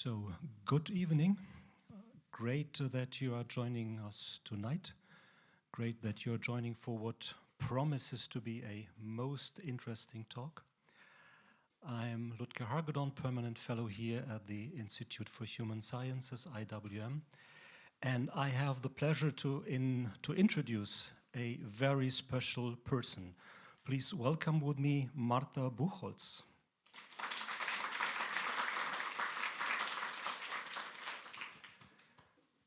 So, good evening. Great that you are joining us tonight. Great that you're joining for what promises to be a most interesting talk. I'm Ludger Hagedorn, Permanent Fellow here at the Institute for Human Sciences, IWM. And I have the pleasure to introduce a very special person. Please welcome with me Marta Bucholc.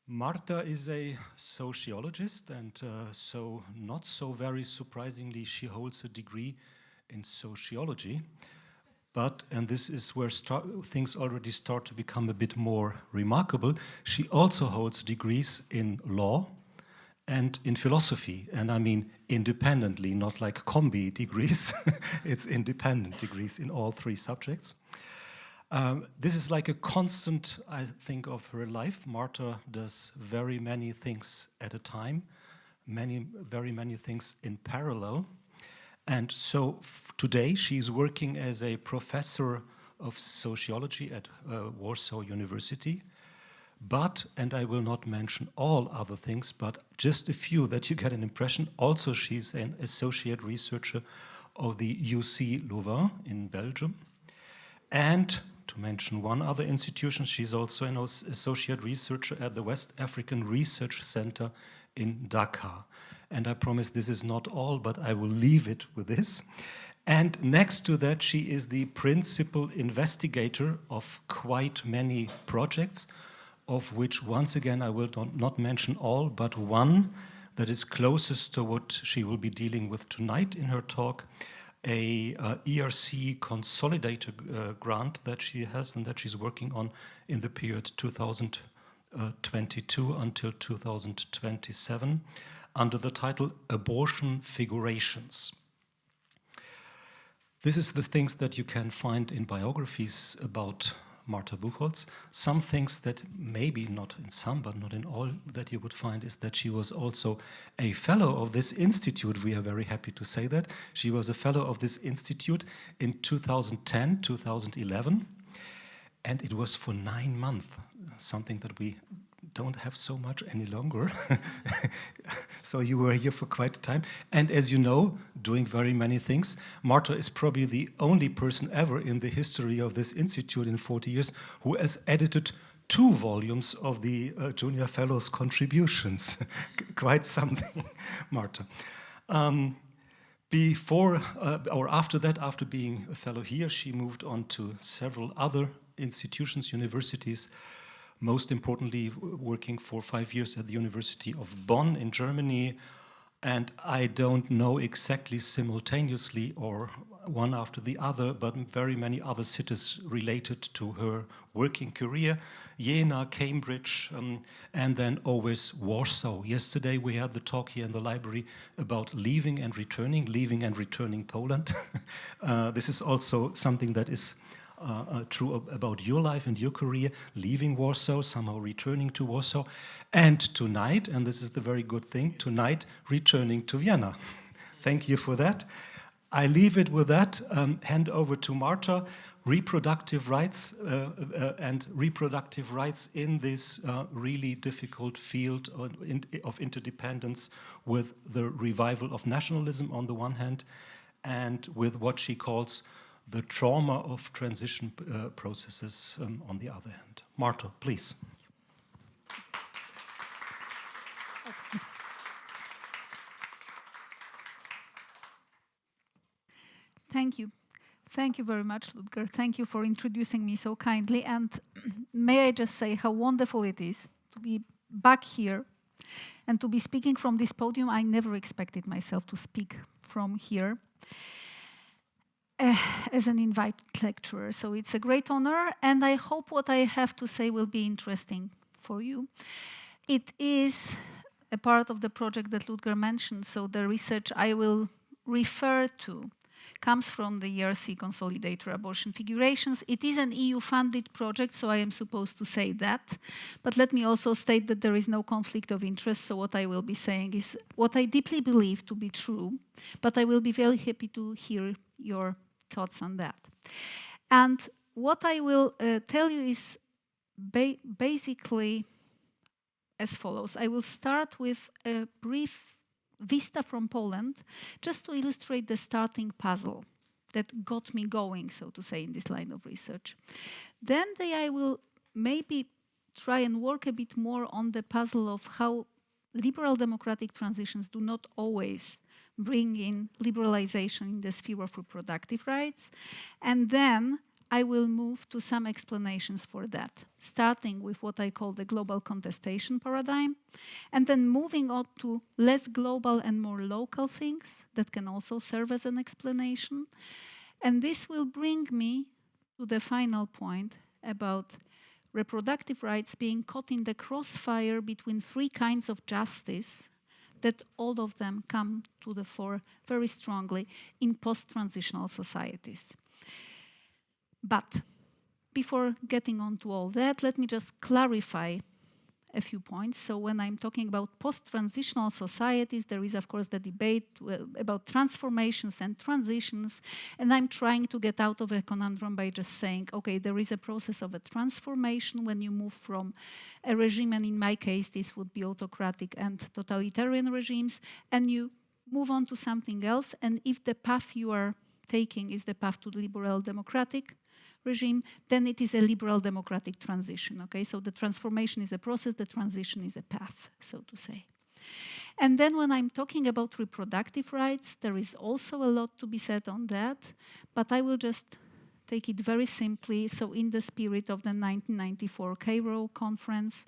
Marta is a sociologist, and so not so very surprisingly, she holds a degree in sociology. But, and this is where things already start to become a bit more remarkable, she also holds degrees in law and in philosophy. And I mean independently, not like combi degrees. It's independent degrees in all three subjects. This is like a constant, I think, of her life. Marta does very many things at a time, very many things in parallel. And so today she's working as a professor of sociology at Warsaw University. But, and I will not mention all other things, but just a few that you get an impression. Also, she's an associate researcher of the UC Louvain in Belgium. And to mention one other institution, she's also an associate researcher at the West African Research Center in Dakar. And I promise this is not all, but I will leave it with this. And next to that, she is the principal investigator of quite many projects, of which, once again, I will not mention all, but one that is closest to what she will be dealing with tonight in her talk, a ERC consolidator grant that she has and that she's working on in the period 2022 until 2027 under the title Abortion Figurations. This is the things that you can find in biographies about Marta Bucholc. Some things that maybe not in some, but not in all that you would find is that she was also a fellow of this institute. We are very happy to say that. She was a fellow of this institute in 2010, 2011, and it was for 9 months, something that we don't have so much any longer. So you were here for quite a time. And as you know, doing very many things. Marta is probably the only person ever in the history of this institute in 40 years who has edited 2 volumes of the Junior Fellows' contributions. Quite something, Marta. Before or after that, after being a fellow here, she moved on to several other institutions, universities, most importantly working for 5 years at the University of Bonn in Germany, and I don't know exactly simultaneously or one after the other, but very many other cities related to her working career, Jena, Cambridge, and then always Warsaw. Yesterday we had the talk here in the library about leaving and returning Poland. This is also something that is true about your life and your career, leaving Warsaw, somehow returning to Warsaw, and tonight, and this is the very good thing, tonight returning to Vienna. Thank you for that. I leave it with that, hand over to Marta. Reproductive rights and reproductive rights in this really difficult field of interdependence with the revival of nationalism on the one hand, and with what she calls the trauma of transition processes on the other hand. Marta, please. Thank you. Thank you very much, Ludger. Thank you for introducing me so kindly. And may I just say how wonderful it is to be back here and to be speaking from this podium. I never expected myself to speak from here as an invited lecturer. So it's a great honor, and I hope what I have to say will be interesting for you. It is a part of the project that Ludger mentioned, so the research I will refer to comes from the ERC Consolidator Abortion Figurations. It is an EU-funded project, so I am supposed to say that. But let me also state that there is no conflict of interest, so what I will be saying is what I deeply believe to be true, but I will be very happy to hear your thoughts on that. And what I will tell you is basically as follows. I will start with a brief vista from Poland, just to illustrate the starting puzzle that got me going, so to say, in this line of research. Then I will maybe try and work a bit more on the puzzle of how liberal democratic transitions do not always bring in liberalization in the sphere of reproductive rights. And then I will move to some explanations for that, starting with what I call the global contestation paradigm, and then moving on to less global and more local things that can also serve as an explanation. And this will bring me to the final point about reproductive rights being caught in the crossfire between three kinds of justice that all of them come to the fore very strongly in post-transitional societies. But before getting on to all that, let me just clarify a few points. So when I'm talking about post-transitional societies, there is, of course, the debate about transformations and transitions. And I'm trying to get out of a conundrum by just saying, okay, there is a process of a transformation when you move from a regime, and in my case, this would be autocratic and totalitarian regimes, and you move on to something else. And if the path you are taking is the path to the liberal democratic regime, then it is a liberal democratic transition, okay? So the transformation is a process, the transition is a path, so to say. And then when I'm talking about reproductive rights, there is also a lot to be said on that, but I will just take it very simply. So in the spirit of the 1994 Cairo conference,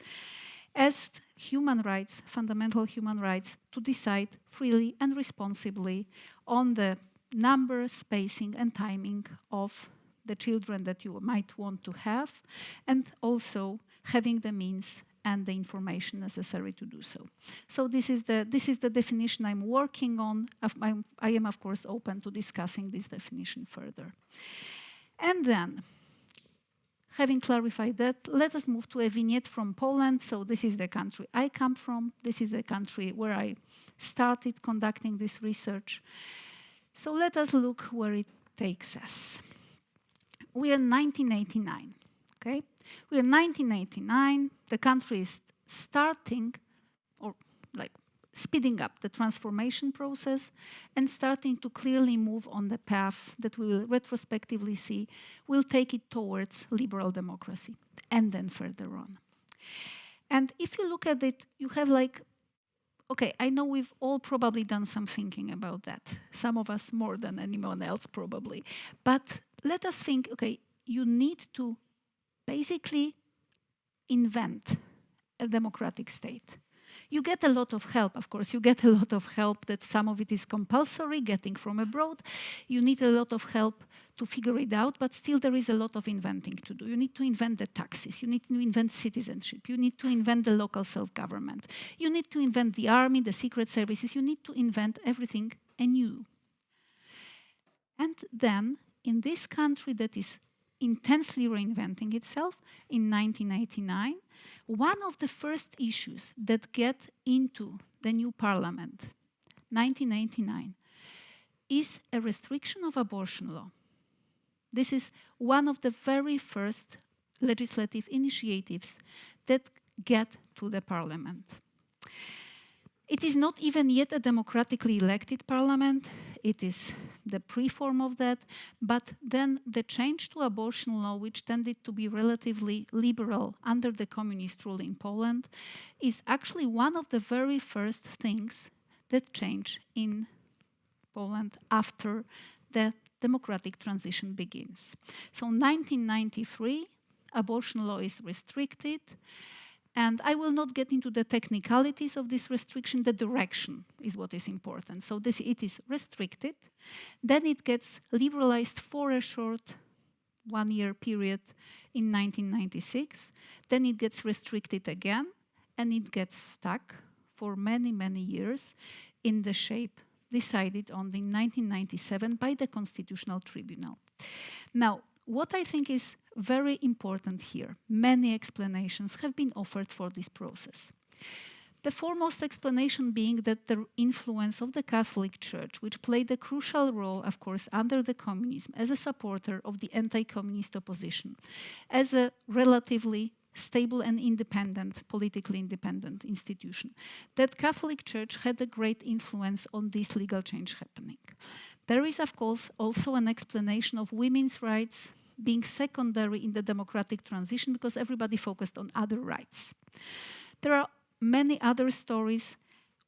as human rights, fundamental human rights, to decide freely and responsibly on the number, spacing, and timing of the children that you might want to have, and also having the means and the information necessary to do so. So this is the definition I'm working on. I am, of course, open to discussing this definition further. And then, having clarified that, let us move to a vignette from Poland. So this is the country I come from. This is the country where I started conducting this research. So let us look where it takes us. We are 1989, okay? We are 1989, the country is starting, or like speeding up the transformation process and starting to clearly move on the path that we will retrospectively see will take it towards liberal democracy, and then further on. And if you look at it, you have like, okay, I know we've all probably done some thinking about that. Some of us more than anyone else probably. But let us think, okay, you need to basically invent a democratic state. You get a lot of help, of course. You get a lot of help that some of it is compulsory, getting from abroad. You need a lot of help to figure it out, but still there is a lot of inventing to do. You need to invent the taxes. You need to invent citizenship. You need to invent the local self-government. You need to invent the army, the secret services. You need to invent everything anew. And then, in this country that is intensely reinventing itself, in 1989, one of the first issues that get into the new parliament, 1989, is a restriction of abortion law. This is one of the very first legislative initiatives that get to the parliament. It is not even yet a democratically elected parliament. It is the pre-form of that. But then the change to abortion law, which tended to be relatively liberal under the communist rule in Poland, is actually one of the very first things that change in Poland after the democratic transition begins. So 1993, abortion law is restricted. And I will not get into the technicalities of this restriction. The direction is what is important. So it is restricted. Then it gets liberalized for a short one-year period in 1996. Then it gets restricted again, and it gets stuck for many, many years in the shape decided on in 1997 by the Constitutional Tribunal. Now, what I think is very important here, many explanations have been offered for this process. The foremost explanation being that the influence of the Catholic Church, which played a crucial role, of course, under the communism, as a supporter of the anti-communist opposition, as a relatively stable and independent, politically independent institution, that Catholic Church had a great influence on this legal change happening. There is, of course, also an explanation of women's rights being secondary in the democratic transition because everybody focused on other rights. There are many other stories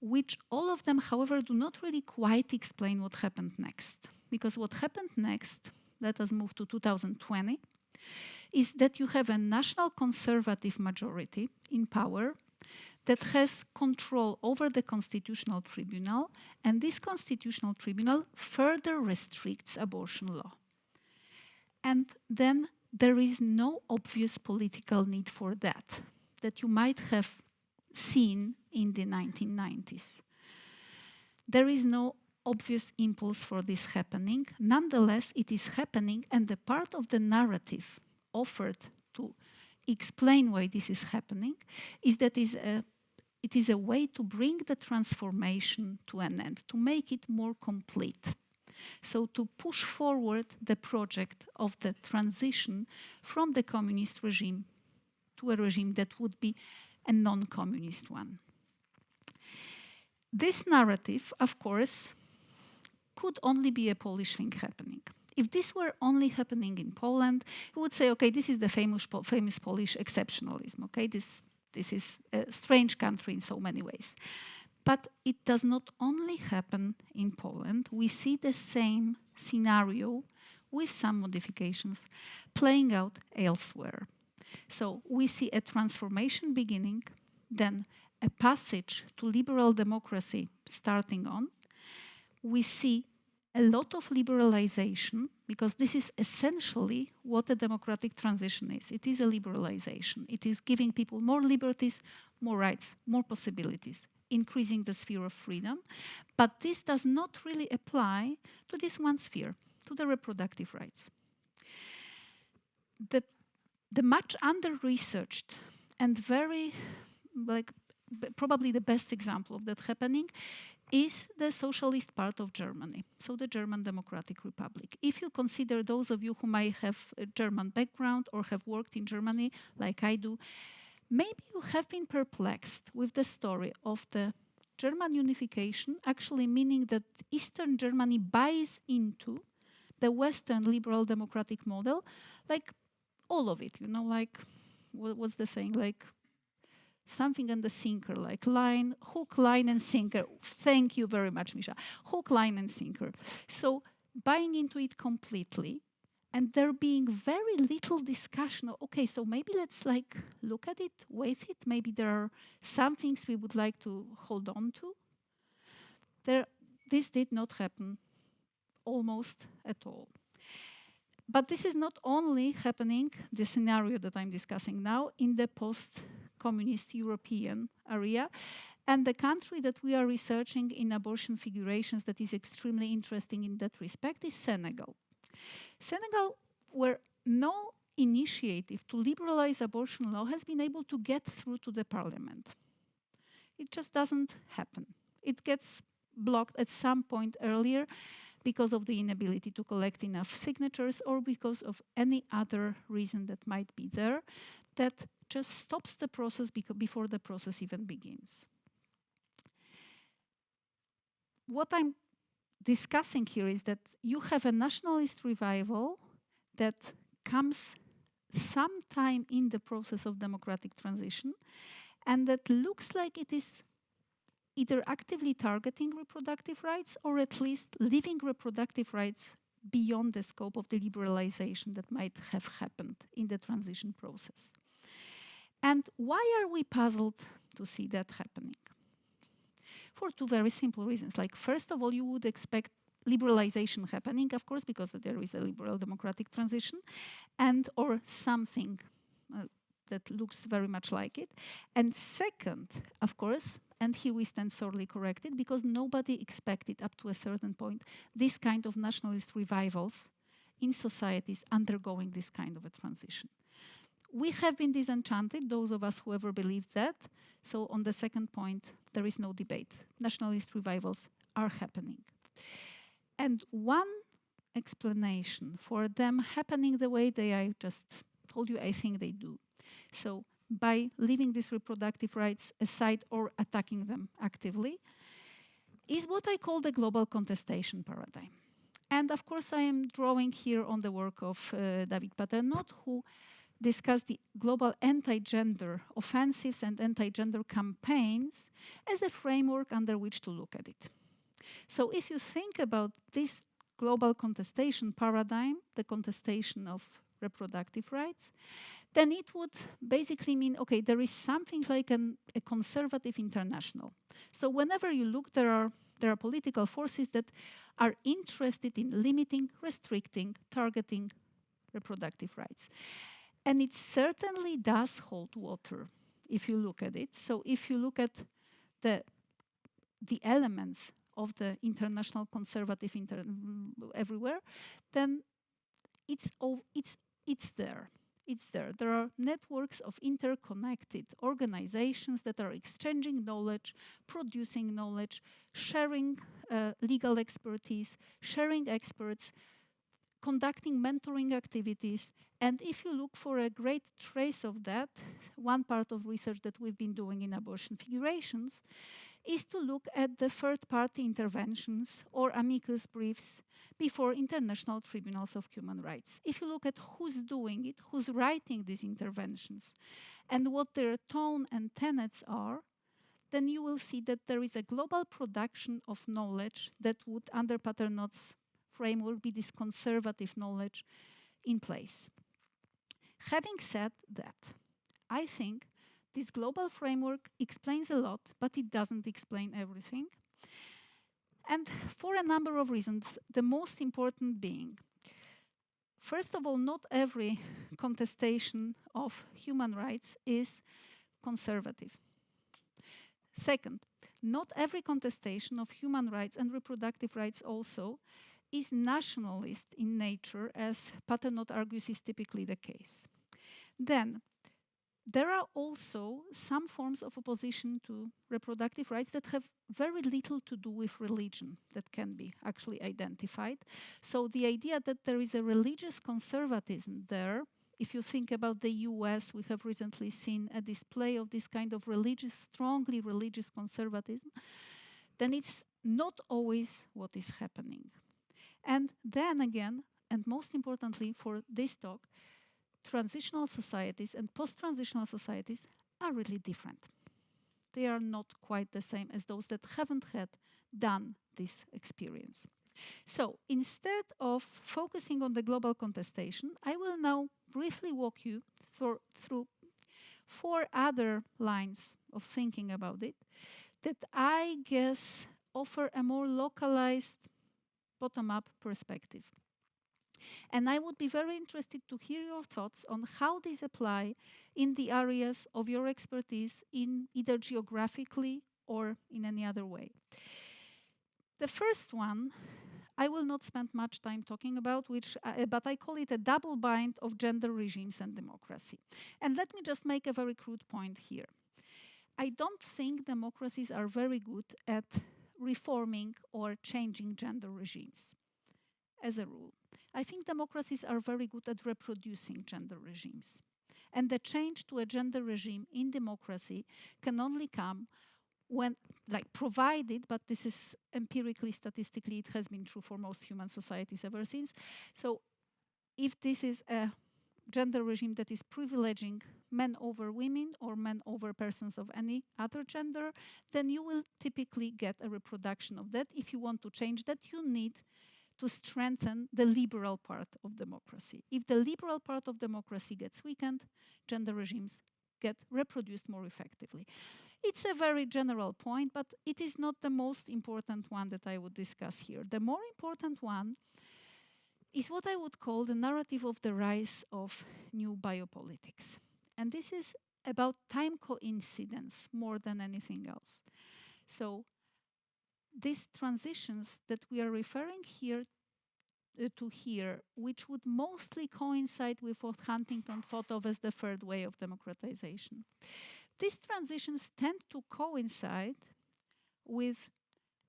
which all of them, however, do not really quite explain what happened next. Because what happened next, let us move to 2020, is that you have a national conservative majority in power that has control over the Constitutional Tribunal, and this Constitutional Tribunal further restricts abortion law. And then there is no obvious political need for that you might have seen in the 1990s. There is no obvious impulse for this happening. Nonetheless, it is happening, and the part of the narrative offered to explain why this is happening is that it is a way to bring the transformation to an end, to make it more complete. So to push forward the project of the transition from the communist regime to a regime that would be a non-communist one. This narrative, of course, could only be a Polish thing happening. If this were only happening in Poland, we would say, okay, this is the famous Polish exceptionalism, okay? This is a strange country in so many ways. But it does not only happen in Poland. We see the same scenario with some modifications playing out elsewhere. So we see a transformation beginning, then a passage to liberal democracy starting on. We see a lot of liberalization, because this is essentially what a democratic transition is. It is a liberalization. It is giving people more liberties, more rights, more possibilities, increasing the sphere of freedom. But this does not really apply to this one sphere, to the reproductive rights. The much under-researched and very, probably the best example of that happening is the socialist part of Germany, so the German Democratic Republic. If you consider those of you who might have a German background or have worked in Germany, like I do, maybe you have been perplexed with the story of the German unification, actually meaning that Eastern Germany buys into the Western liberal democratic model, like all of it, like, what's the saying, like something on the sinker, like hook, line, and sinker. Thank you very much, Misha. Hook, line, and sinker. So buying into it completely, and there being very little discussion. Okay, so maybe let's look at it, weigh it. Maybe there are some things we would like to hold on to. This did not happen almost at all. But this is not only happening, the scenario that I'm discussing now, in the post-communist European area. And the country that we are researching in abortion figurations that is extremely interesting in that respect is Senegal. Senegal, where no initiative to liberalize abortion law has been able to get through to the parliament. It just doesn't happen. It gets blocked at some point earlier because of the inability to collect enough signatures or because of any other reason that might be there that just stops the process before the process even begins. What I'm discussing here is that you have a nationalist revival that comes sometime in the process of democratic transition, and that looks like it is either actively targeting reproductive rights or at least leaving reproductive rights beyond the scope of the liberalization that might have happened in the transition process. And why are we puzzled to see that happening? For two very simple reasons. Like, first of all, you would expect liberalization happening, of course, because there is a liberal democratic transition, and or something that looks very much like it. And second, of course, and here we stand sorely corrected, because nobody expected up to a certain point this kind of nationalist revivals in societies undergoing this kind of a transition. We have been disenchanted, those of us who ever believed that. So on the second point, there is no debate. Nationalist revivals are happening. And one explanation for them happening the way I just told you, I think they do. So by leaving these reproductive rights aside or attacking them actively, is what I call the global contestation paradigm. And of course, I am drawing here on the work of David Paternotte, who discussed the global anti-gender offensives and anti-gender campaigns as a framework under which to look at it. So if you think about this global contestation paradigm, the contestation of reproductive rights, then it would basically mean, okay, there is something like a conservative international. So whenever you look, there are political forces that are interested in limiting, restricting, targeting reproductive rights. And it certainly does hold water if you look at it. So if you look at the elements of the international conservative everywhere, then it's there. It's there. There are networks of interconnected organizations that are exchanging knowledge, producing knowledge, sharing legal expertise, sharing experts, conducting mentoring activities. And if you look for a great trace of that, one part of research that we've been doing in abortion figurations is to look at the third-party interventions or amicus briefs before international tribunals of human rights. If you look at who's doing it, who's writing these interventions, and what their tone and tenets are, then you will see that there is a global production of knowledge that would, under Paternotte's framework, be this conservative knowledge in place. Having said that, I think this global framework explains a lot, but it doesn't explain everything. And for a number of reasons, the most important being, first of all, not every contestation of human rights is conservative. Second, not every contestation of human rights and reproductive rights also is nationalist in nature, as Paternotte argues is typically the case. Then, there are also some forms of opposition to reproductive rights that have very little to do with religion that can be actually identified. So the idea that there is a religious conservatism there, if you think about the US, we have recently seen a display of this kind of religious, strongly religious conservatism, then it's not always what is happening. And then again, and most importantly for this talk, transitional societies and post-transitional societies are really different. They are not quite the same as those that haven't done this experience. So instead of focusing on the global contestation, I will now briefly walk you through 4 other lines of thinking about it that I guess offer a more localized bottom-up perspective. And I would be very interested to hear your thoughts on how these apply in the areas of your expertise, in either geographically or in any other way. The first one I will not spend much time talking about, but I call it a double bind of gender regimes and democracy. And let me just make a very crude point here. I don't think democracies are very good at reforming or changing gender regimes, as a rule. I think democracies are very good at reproducing gender regimes. And the change to a gender regime in democracy can only come when, provided, but this is empirically, statistically, it has been true for most human societies ever since. So if this is a gender regime that is privileging men over women or men over persons of any other gender, then you will typically get a reproduction of that. If you want to change that, you need to strengthen the liberal part of democracy. If the liberal part of democracy gets weakened, gender regimes get reproduced more effectively. It's a very general point, but it is not the most important one that I would discuss here. The more important one is what I would call the narrative of the rise of new biopolitics. And this is about time coincidence more than anything else. So these transitions that we are referring here to here, which would mostly coincide with what Huntington thought of as the third way of democratization. These transitions tend to coincide with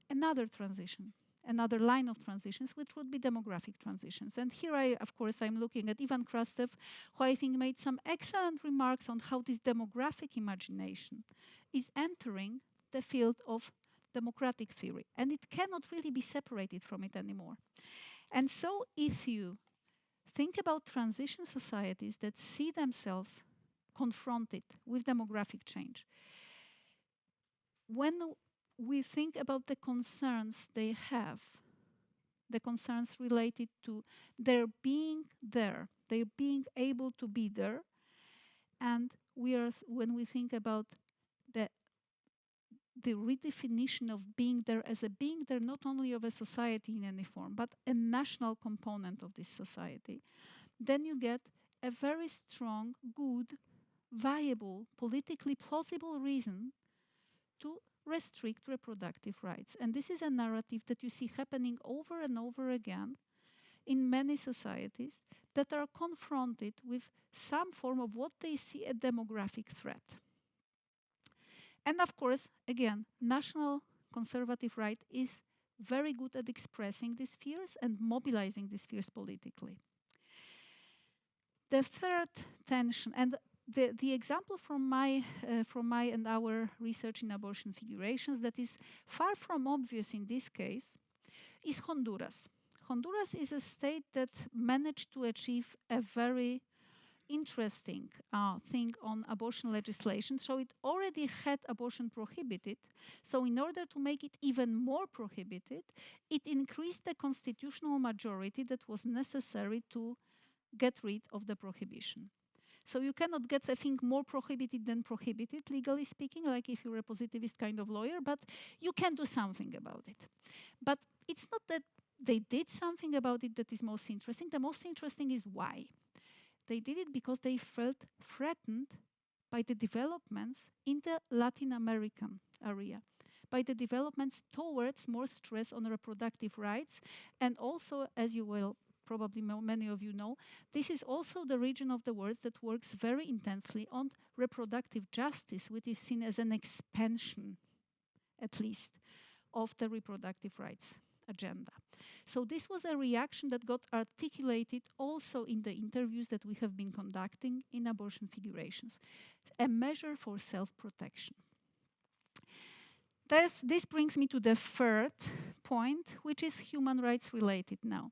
another transition, another line of transitions, which would be demographic transitions. And here, of course, I'm looking at Ivan Krastev, who I think made some excellent remarks on how this demographic imagination is entering the field of democratic theory, and it cannot really be separated from it anymore. And so if you think about transition societies that see themselves confronted with demographic change, when we think about the concerns they have, the concerns related to their being there, their being able to be there, and when we think about the redefinition of being there as a being there, not only of a society in any form, but a national component of this society, then you get a very strong, good, viable, politically plausible reason to restrict reproductive rights. And this is a narrative that you see happening over and over again in many societies that are confronted with some form of what they see a demographic threat. And of course, again, national conservative right is very good at expressing these fears and mobilizing these fears politically. The third tension, and the example from my and our research in abortion figurations that is far from obvious in this case, is Honduras. Honduras is a state that managed to achieve a very interesting thing on abortion legislation. So it already had abortion prohibited. So in order to make it even more prohibited, it increased the constitutional majority that was necessary to get rid of the prohibition. So you cannot get a thing more prohibited than prohibited, legally speaking, like if you're a positivist kind of lawyer, but you can do something about it. But it's not that they did something about it that is most interesting. The most interesting is why. They did it because they felt threatened by the developments in the Latin American area, by the developments towards more stress on reproductive rights. And also, as you will probably many of you know, this is also the region of the world that works very intensely on reproductive justice, which is seen as an expansion, at least, of the reproductive rights agenda. So this was a reaction that got articulated also in the interviews that we have been conducting in abortion figurations, a measure for self-protection. This brings me to the third point, which is human rights related now.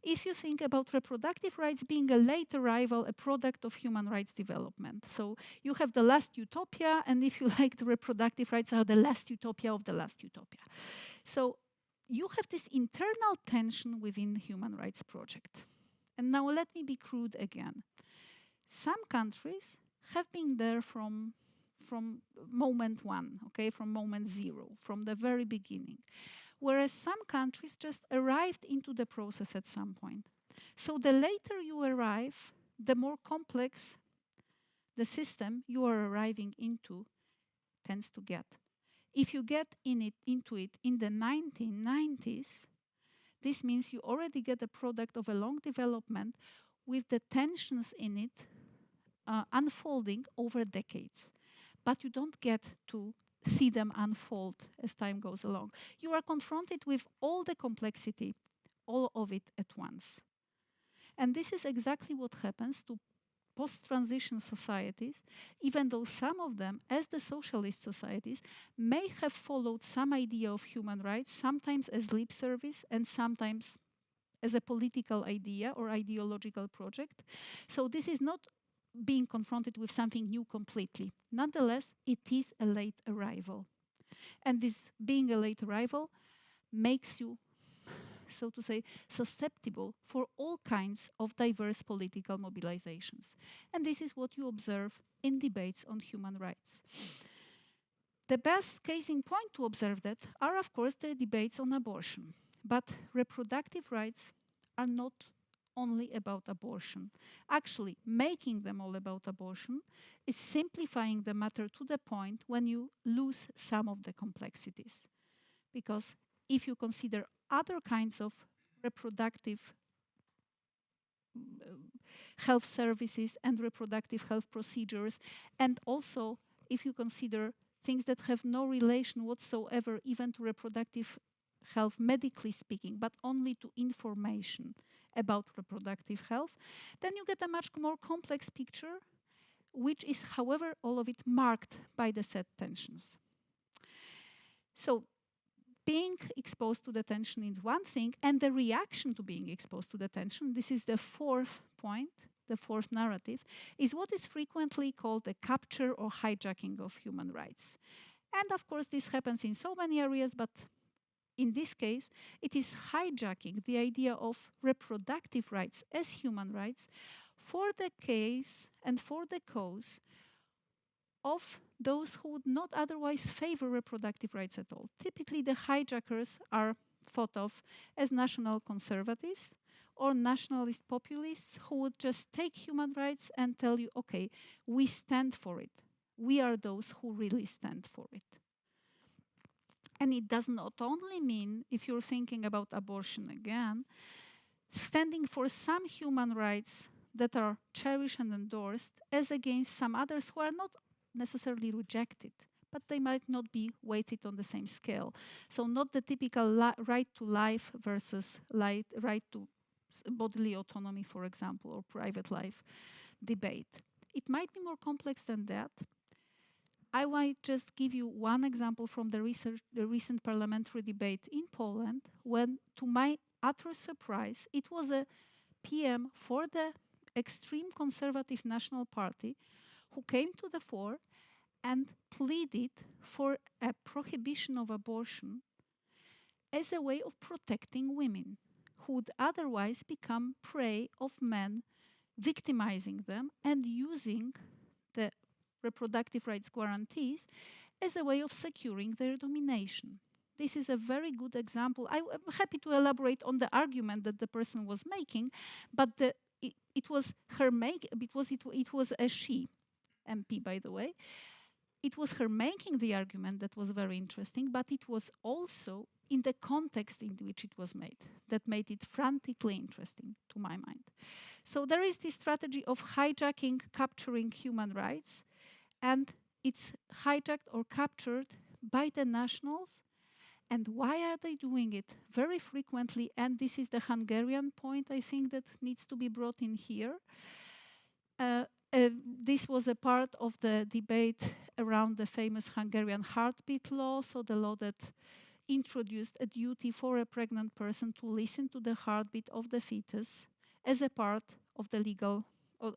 If you think about reproductive rights being a late arrival, a product of human rights development. So you have the last utopia, and if you like, the reproductive rights are the last utopia of the last utopia. So you have this internal tension within the human rights project. And now let me be crude again. Some countries have been there from moment one, okay, from moment zero, from the very beginning. Whereas some countries just arrived into the process at some point. So the later you arrive, the more complex the system you are arriving into tends to get. If you get into it in the 1990s, this means you already get a product of a long development with the tensions in it unfolding over decades. But you don't get to see them unfold as time goes along. You are confronted with all the complexity, all of it at once. And this is exactly what happens to post-transition societies, even though some of them, as the socialist societies, may have followed some idea of human rights, sometimes as lip service and sometimes as a political idea or ideological project. So this is not being confronted with something new completely. Nonetheless, it is a late arrival. And this being a late arrival makes you, so to say, susceptible for all kinds of diverse political mobilizations. And this is what you observe in debates on human rights. The best case in point to observe that are, of course, the debates on abortion. But reproductive rights are not only about abortion. Actually, making them all about abortion is simplifying the matter to the point when you lose some of the complexities. Because if you consider other kinds of reproductive health services and reproductive health procedures, and also if you consider things that have no relation whatsoever even to reproductive health medically speaking, but only to information about reproductive health, then you get a much more complex picture, which is, however, all of it marked by the said tensions. So being exposed to the tension is one thing, and the reaction to being exposed to the tension, this is the fourth point, the fourth narrative, is what is frequently called the capture or hijacking of human rights. And of course, this happens in so many areas, but in this case, it is hijacking the idea of reproductive rights as human rights for the case and for the cause of those who would not otherwise favor reproductive rights at all. Typically, the hijackers are thought of as national conservatives or nationalist populists who would just take human rights and tell you, okay, we stand for it. We are those who really stand for it. And it does not only mean, if you're thinking about abortion again, standing for some human rights that are cherished and endorsed as against some others who are not necessarily rejected, but they might not be weighted on the same scale. So not the typical right to life versus right to bodily autonomy, for example, or private life debate. It might be more complex than that. I might just give you one example from the recent parliamentary debate in Poland, when, to my utter surprise, it was a PM for the extreme conservative National Party who came to the fore and pleaded for a prohibition of abortion as a way of protecting women who would otherwise become prey of men, victimizing them and using the reproductive rights guarantees as a way of securing their domination. This is a very good example. I'm happy to elaborate on the argument that the person was making, but it was her it was a she MP, by the way. It was her making the argument that was very interesting, but it was also in the context in which it was made that made it frantically interesting to my mind. So there is this strategy of hijacking, capturing human rights, and it's hijacked or captured by the nationals. And why are they doing it? Very frequently, and this is the Hungarian point I think that needs to be brought in here. This was a part of the debate around the famous Hungarian heartbeat law, so the law that introduced a duty for a pregnant person to listen to the heartbeat of the fetus as a part of the legal,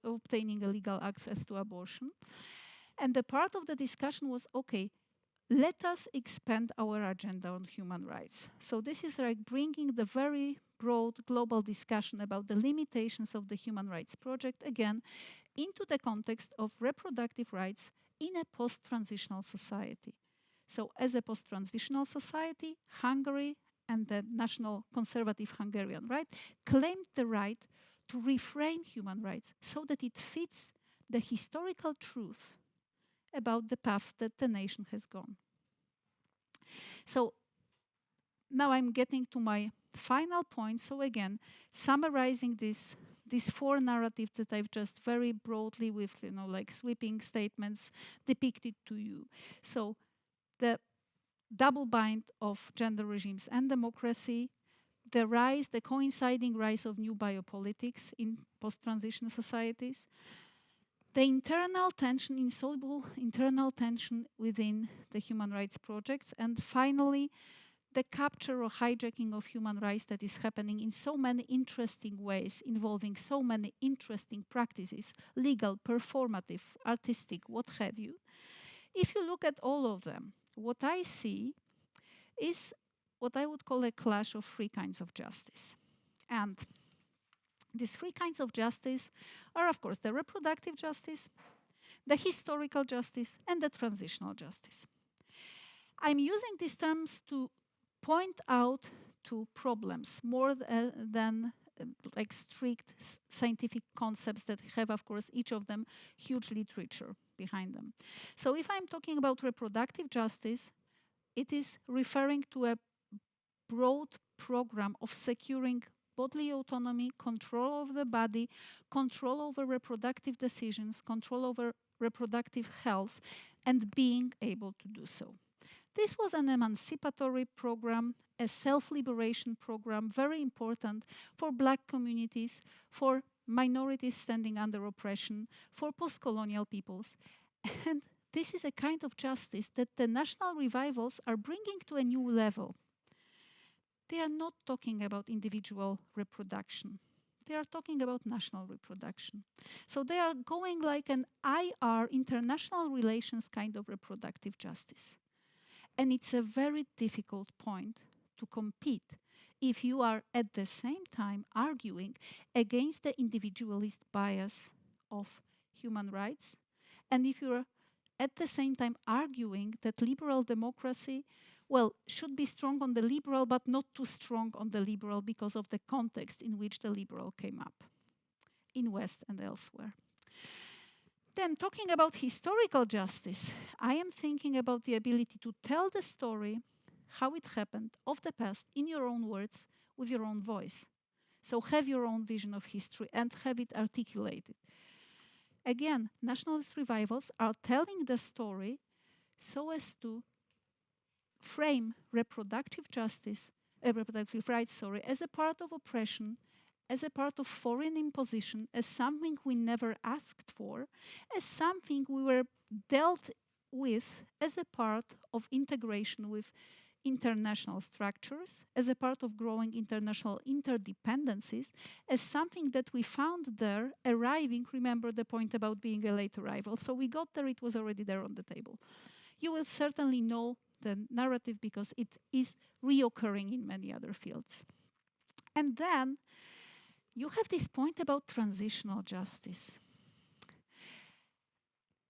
obtaining a legal access to abortion. And the part of the discussion was, okay, let us expand our agenda on human rights. So this is like bringing the very broad global discussion about the limitations of the Human Rights Project, again, into the context of reproductive rights in a post-transitional society. So as a post-transitional society, Hungary and the National Conservative Hungarian Right claimed the right to reframe human rights so that it fits the historical truth about the path that the nation has gone. So now I'm getting to my final point. So again, summarizing these four narratives that I've just very broadly with, like sweeping statements depicted to you. So the double bind of gender regimes and democracy, the coinciding rise of new biopolitics in post-transition societies, the internal tension, insoluble internal tension within the human rights projects, and finally, the capture or hijacking of human rights that is happening in so many interesting ways, involving so many interesting practices, legal, performative, artistic, what have you. If you look at all of them, what I see is what I would call a clash of three kinds of justice. And these three kinds of justice are, of course, the reproductive justice, the historical justice, and the transitional justice. I'm using these terms to point out to problems more than like strict scientific concepts that have, of course, each of them huge literature behind them. So if I'm talking about reproductive justice, it is referring to a broad program of securing bodily autonomy, control of the body, control over reproductive decisions, control over reproductive health, and being able to do so. This was an emancipatory program, a self-liberation program, very important for black communities, for minorities standing under oppression, for post-colonial peoples. And this is a kind of justice that the national revivals are bringing to a new level. They are not talking about individual reproduction. They are talking about national reproduction. So they are going like an IR, international relations kind of reproductive justice. And it's a very difficult point to compete if you are at the same time arguing against the individualist bias of human rights, and if you're at the same time arguing that liberal democracy, well, should be strong on the liberal, but not too strong on the liberal because of the context in which the liberal came up, in West and elsewhere. Then, talking about historical justice, I am thinking about the ability to tell the story, how it happened, of the past, in your own words, with your own voice. So have your own vision of history and have it articulated. Again, nationalist revivals are telling the story so as to frame reproductive justice, reproductive rights, as a part of oppression, as a part of foreign imposition, as something we never asked for, as something we were dealt with as a part of integration with international structures, as a part of growing international interdependencies, as something that we found there arriving. Remember the point about being a late arrival. So we got there, it was already there on the table. You will certainly know the narrative because it is reoccurring in many other fields. And then you have this point about transitional justice.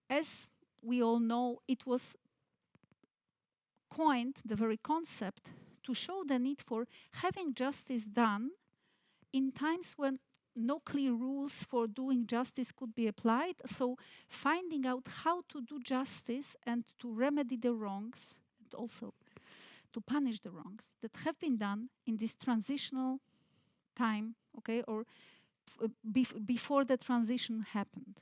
As we all know, it was coined, the very concept, to show the need for having justice done in times when no clear rules for doing justice could be applied. So finding out how to do justice and to remedy the wrongs, and also to punish the wrongs that have been done in this transitional time, okay, or before the transition happened.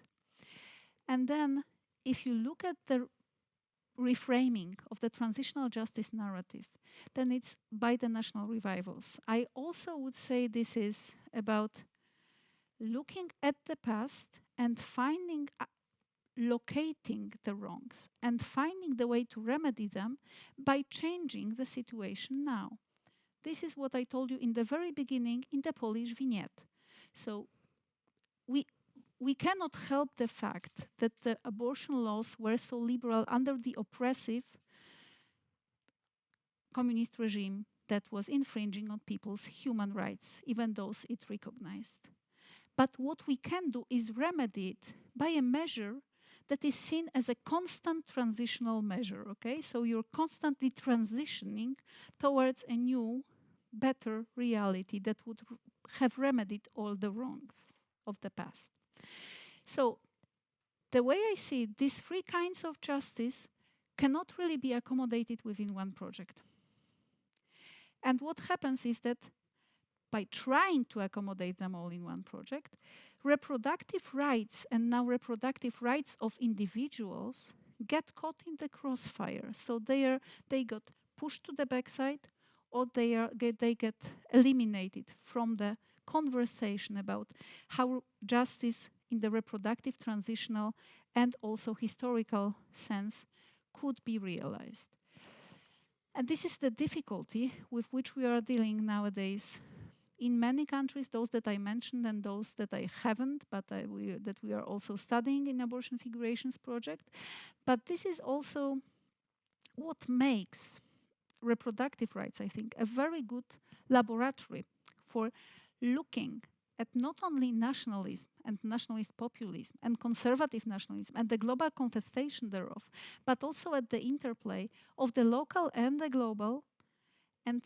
And then if you look at the reframing of the transitional justice narrative, then it's by the national revivals. I also would say this is about looking at the past and finding, locating the wrongs and finding the way to remedy them by changing the situation now. This is what I told you in the very beginning in the Polish vignette. So we cannot help the fact that the abortion laws were so liberal under the oppressive communist regime that was infringing on people's human rights, even those it recognized. But what we can do is remedy it by a measure that is seen as a constant transitional measure, okay? So you're constantly transitioning towards a new, better reality that would have remedied all the wrongs of the past. So the way I see it, these three kinds of justice cannot really be accommodated within one project. And what happens is that by trying to accommodate them all in one project, reproductive rights and now reproductive rights of individuals get caught in the crossfire. So they got pushed to the backside, or they get eliminated from the conversation about how justice in the reproductive, transitional, and also historical sense could be realized. And this is the difficulty with which we are dealing nowadays in many countries, those that I mentioned and those that I haven't, but that we are also studying in Abortion Figurations project. But this is also what makes reproductive rights, I think, a very good laboratory for looking at not only nationalism and nationalist populism and conservative nationalism and the global contestation thereof, but also at the interplay of the local and the global, and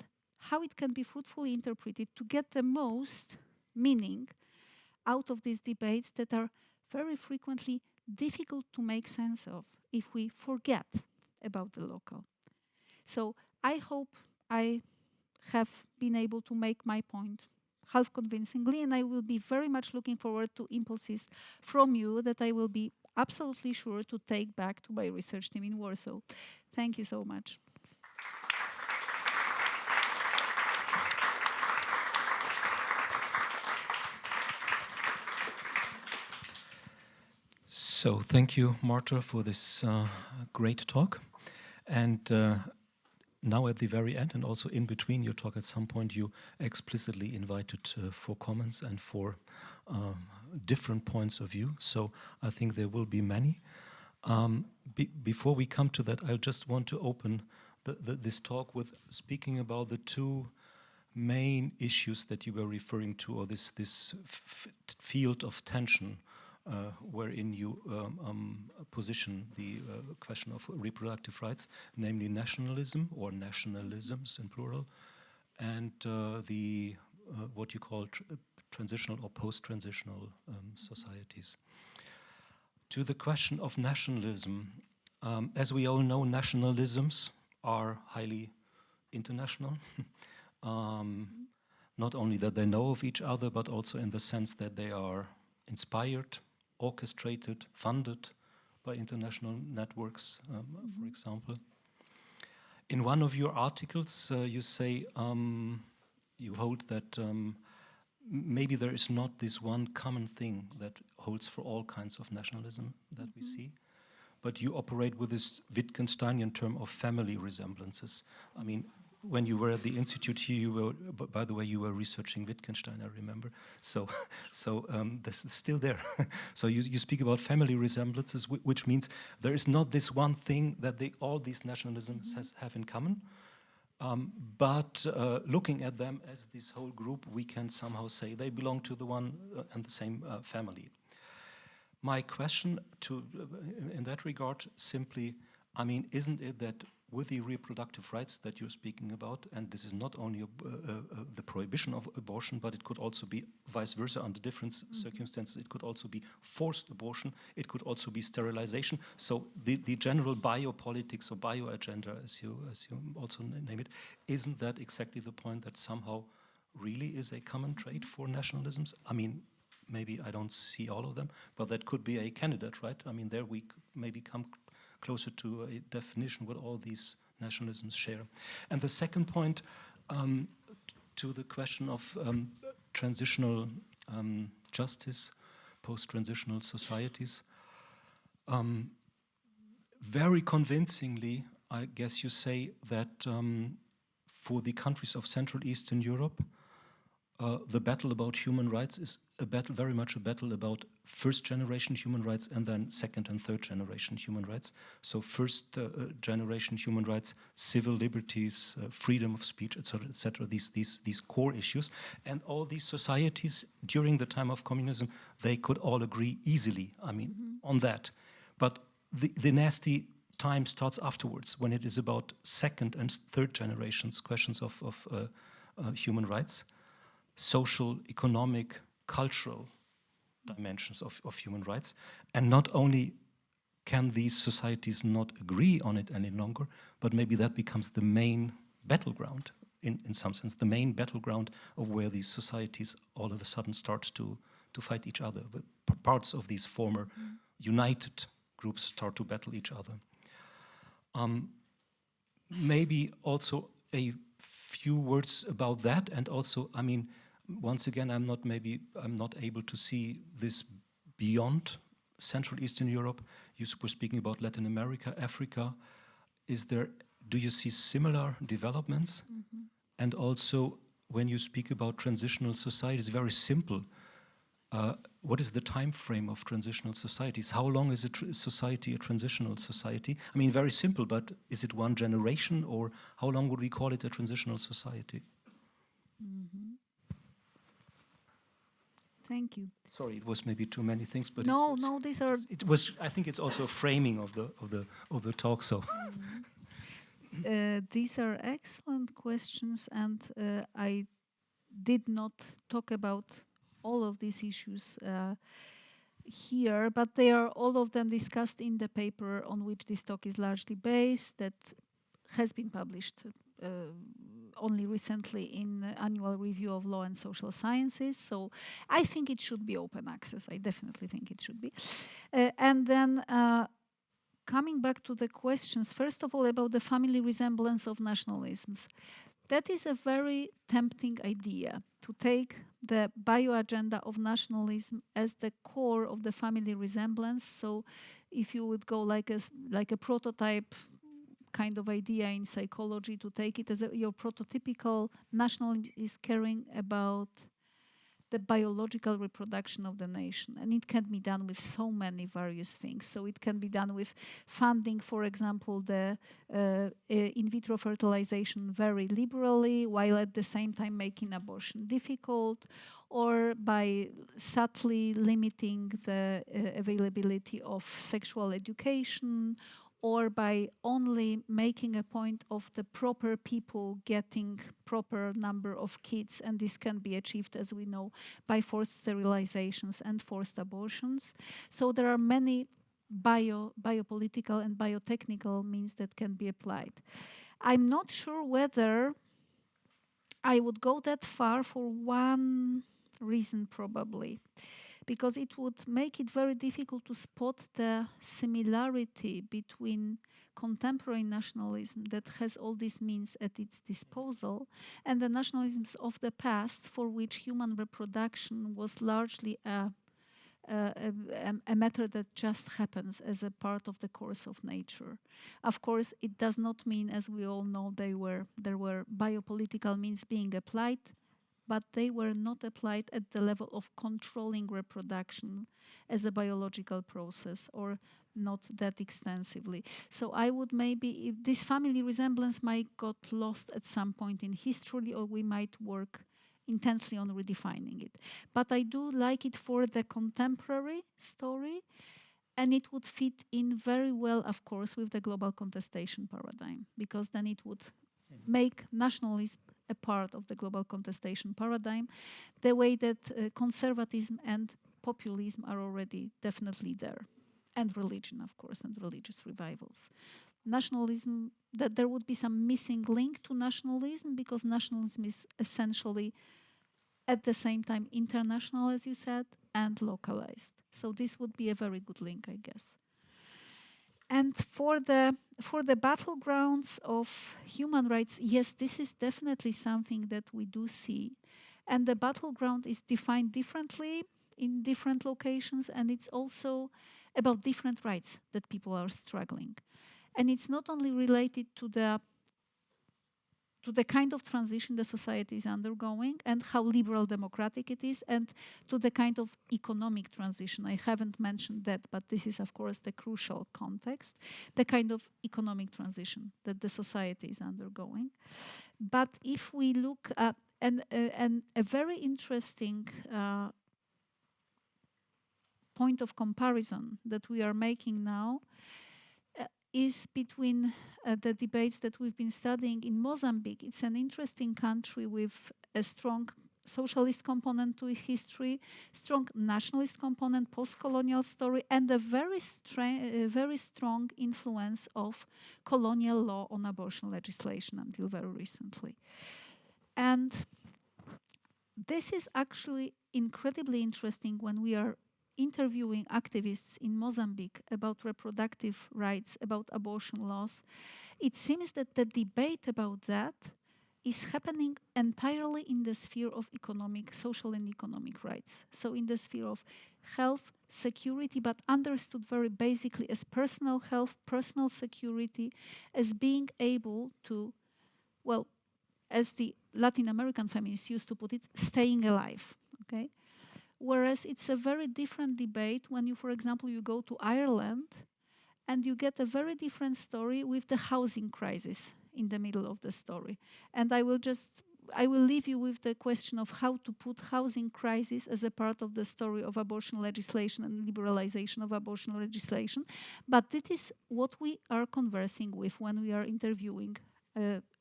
how it can be fruitfully interpreted to get the most meaning out of these debates that are very frequently difficult to make sense of if we forget about the local. So I hope I have been able to make my point half convincingly, and I will be very much looking forward to impulses from you that I will be absolutely sure to take back to my research team in Warsaw. Thank you so much. So thank you, Marta, for this great talk. And now at the very end, and also in between your talk, at some point you explicitly invited for comments and for different points of view. So I think there will be many. Before we come to that, I just want to open this talk with speaking about the two main issues that you were referring to, or this field of tension wherein you position the question of reproductive rights, namely nationalism or nationalisms in plural, and the what you call transitional or post-transitional societies. To the question of nationalism, as we all know, nationalisms are highly international. Not only that they know of each other, but also in the sense that they are inspired, orchestrated, funded by international networks, for example. In one of your articles, you say you hold that maybe there is not this one common thing that holds for all kinds of nationalism that we see, but you operate with this Wittgensteinian term of family resemblances. I mean, when you were at the institute here, you were, by the way, you were researching Wittgenstein, I remember. So this is still there. So you speak about family resemblances, which means there is not this one thing that all these nationalisms have in common. But looking at them as this whole group, we can somehow say they belong to the one and the same family. My question in that regard simply, I mean, isn't it that with the reproductive rights that you're speaking about, and this is not only the prohibition of abortion, but it could also be vice versa under different circumstances. It could also be forced abortion. It could also be sterilization. So the general biopolitics or bio-agenda, as you also name it, isn't that exactly the point that somehow really is a common trait for nationalisms? I mean, maybe I don't see all of them, but that could be a candidate, right? I mean, there we maybe come closer to a definition what all these nationalisms share. And the second point, to the question of transitional justice, post-transitional societies, very convincingly, I guess you say that for the countries of Central Eastern Europe, the battle about human rights is very much a battle about first generation human rights and then second and third generation human rights. So first generation human rights, civil liberties, freedom of speech, etc., these core issues. And all these societies during the time of communism, they could all agree easily, I mean, on that. But the nasty time starts afterwards, when it is about second and third generations questions of human rights, social, economic, cultural dimensions of human rights. And not only can these societies not agree on it any longer, but maybe that becomes the main battleground, in some sense, the main battleground of where these societies all of a sudden start to fight each other. But parts of these former united groups start to battle each other. Maybe also a few words about that, and also, I mean, once again, I'm not able to see this beyond Central Eastern Europe. You were speaking about Latin America, Africa. Do you see similar developments? And also, when you speak about transitional societies, very simple. What is the time frame of transitional societies? How long is a society a transitional society? I mean, very simple, but is it one generation, or how long would we call it a transitional society? Thank you. Sorry, it was maybe too many things, but no, these are. It was. I think it's also a framing of the talk. So these are excellent questions, and I did not talk about all of these issues here, but they are all of them discussed in the paper on which this talk is largely based, that has been published only recently in the Annual Review of Law and Social Sciences. So I think it should be open access. I definitely think it should be. And then coming back to the questions, first of all, about the family resemblance of nationalisms. That is a very tempting idea, to take the bio-agenda of nationalism as the core of the family resemblance. So if you would go like a prototype kind of idea in psychology, to take it as your prototypical nationalism is caring about the biological reproduction of the nation. And it can be done with so many various things. So it can be done with funding, for example, the in vitro fertilization very liberally, while at the same time making abortion difficult, or by subtly limiting the availability of sexual education, or by only making a point of the proper people getting proper number of kids, and this can be achieved, as we know, by forced sterilizations and forced abortions. So there are many biopolitical and biotechnical means that can be applied. I'm not sure whether I would go that far for one reason, probably, because it would make it very difficult to spot the similarity between contemporary nationalism that has all these means at its disposal and the nationalisms of the past, for which human reproduction was largely a matter that just happens as a part of the course of nature. Of course, it does not mean, as we all know, there were biopolitical means being applied, but they were not applied at the level of controlling reproduction as a biological process, or not that extensively. So I would maybe, if this family resemblance might got lost at some point in history, or we might work intensely on redefining it. But I do like it for the contemporary story, and it would fit in very well, of course, with the global contestation paradigm, because then it would make nationalism a part of the global contestation paradigm, the way that conservatism and populism are already definitely there, and religion, of course, and religious revivals. Nationalism, that there would be some missing link to nationalism, because nationalism is essentially at the same time international, as you said, and localized. So this would be a very good link, I guess. And for the battlegrounds of human rights, yes, this is definitely something that we do see. And the battleground is defined differently in different locations, and it's also about different rights that people are struggling. And it's not only related to the kind of transition the society is undergoing and how liberal democratic it is, and to the kind of economic transition. I haven't mentioned that, but this is, of course, the crucial context, the kind of economic transition that the society is undergoing. But if we look at, and a very interesting point of comparison that we are making now is between the debates that we've been studying in Mozambique. It's an interesting country with a strong socialist component to its history, strong nationalist component, post-colonial story, and a very strong influence of colonial law on abortion legislation until very recently. And this is actually incredibly interesting when we are interviewing activists in Mozambique about reproductive rights, about abortion laws. It seems that the debate about that is happening entirely in the sphere of social and economic rights. So in the sphere of health, security, but understood very basically as personal health, personal security, as being able to, well, as the Latin American feminists used to put it, staying alive, okay? Whereas it's a very different debate when you, for example, you go to Ireland and you get a very different story with the housing crisis in the middle of the story. And I will leave you with the question of how to put housing crisis as a part of the story of abortion legislation and liberalization of abortion legislation. But it is what we are conversing with when we are interviewing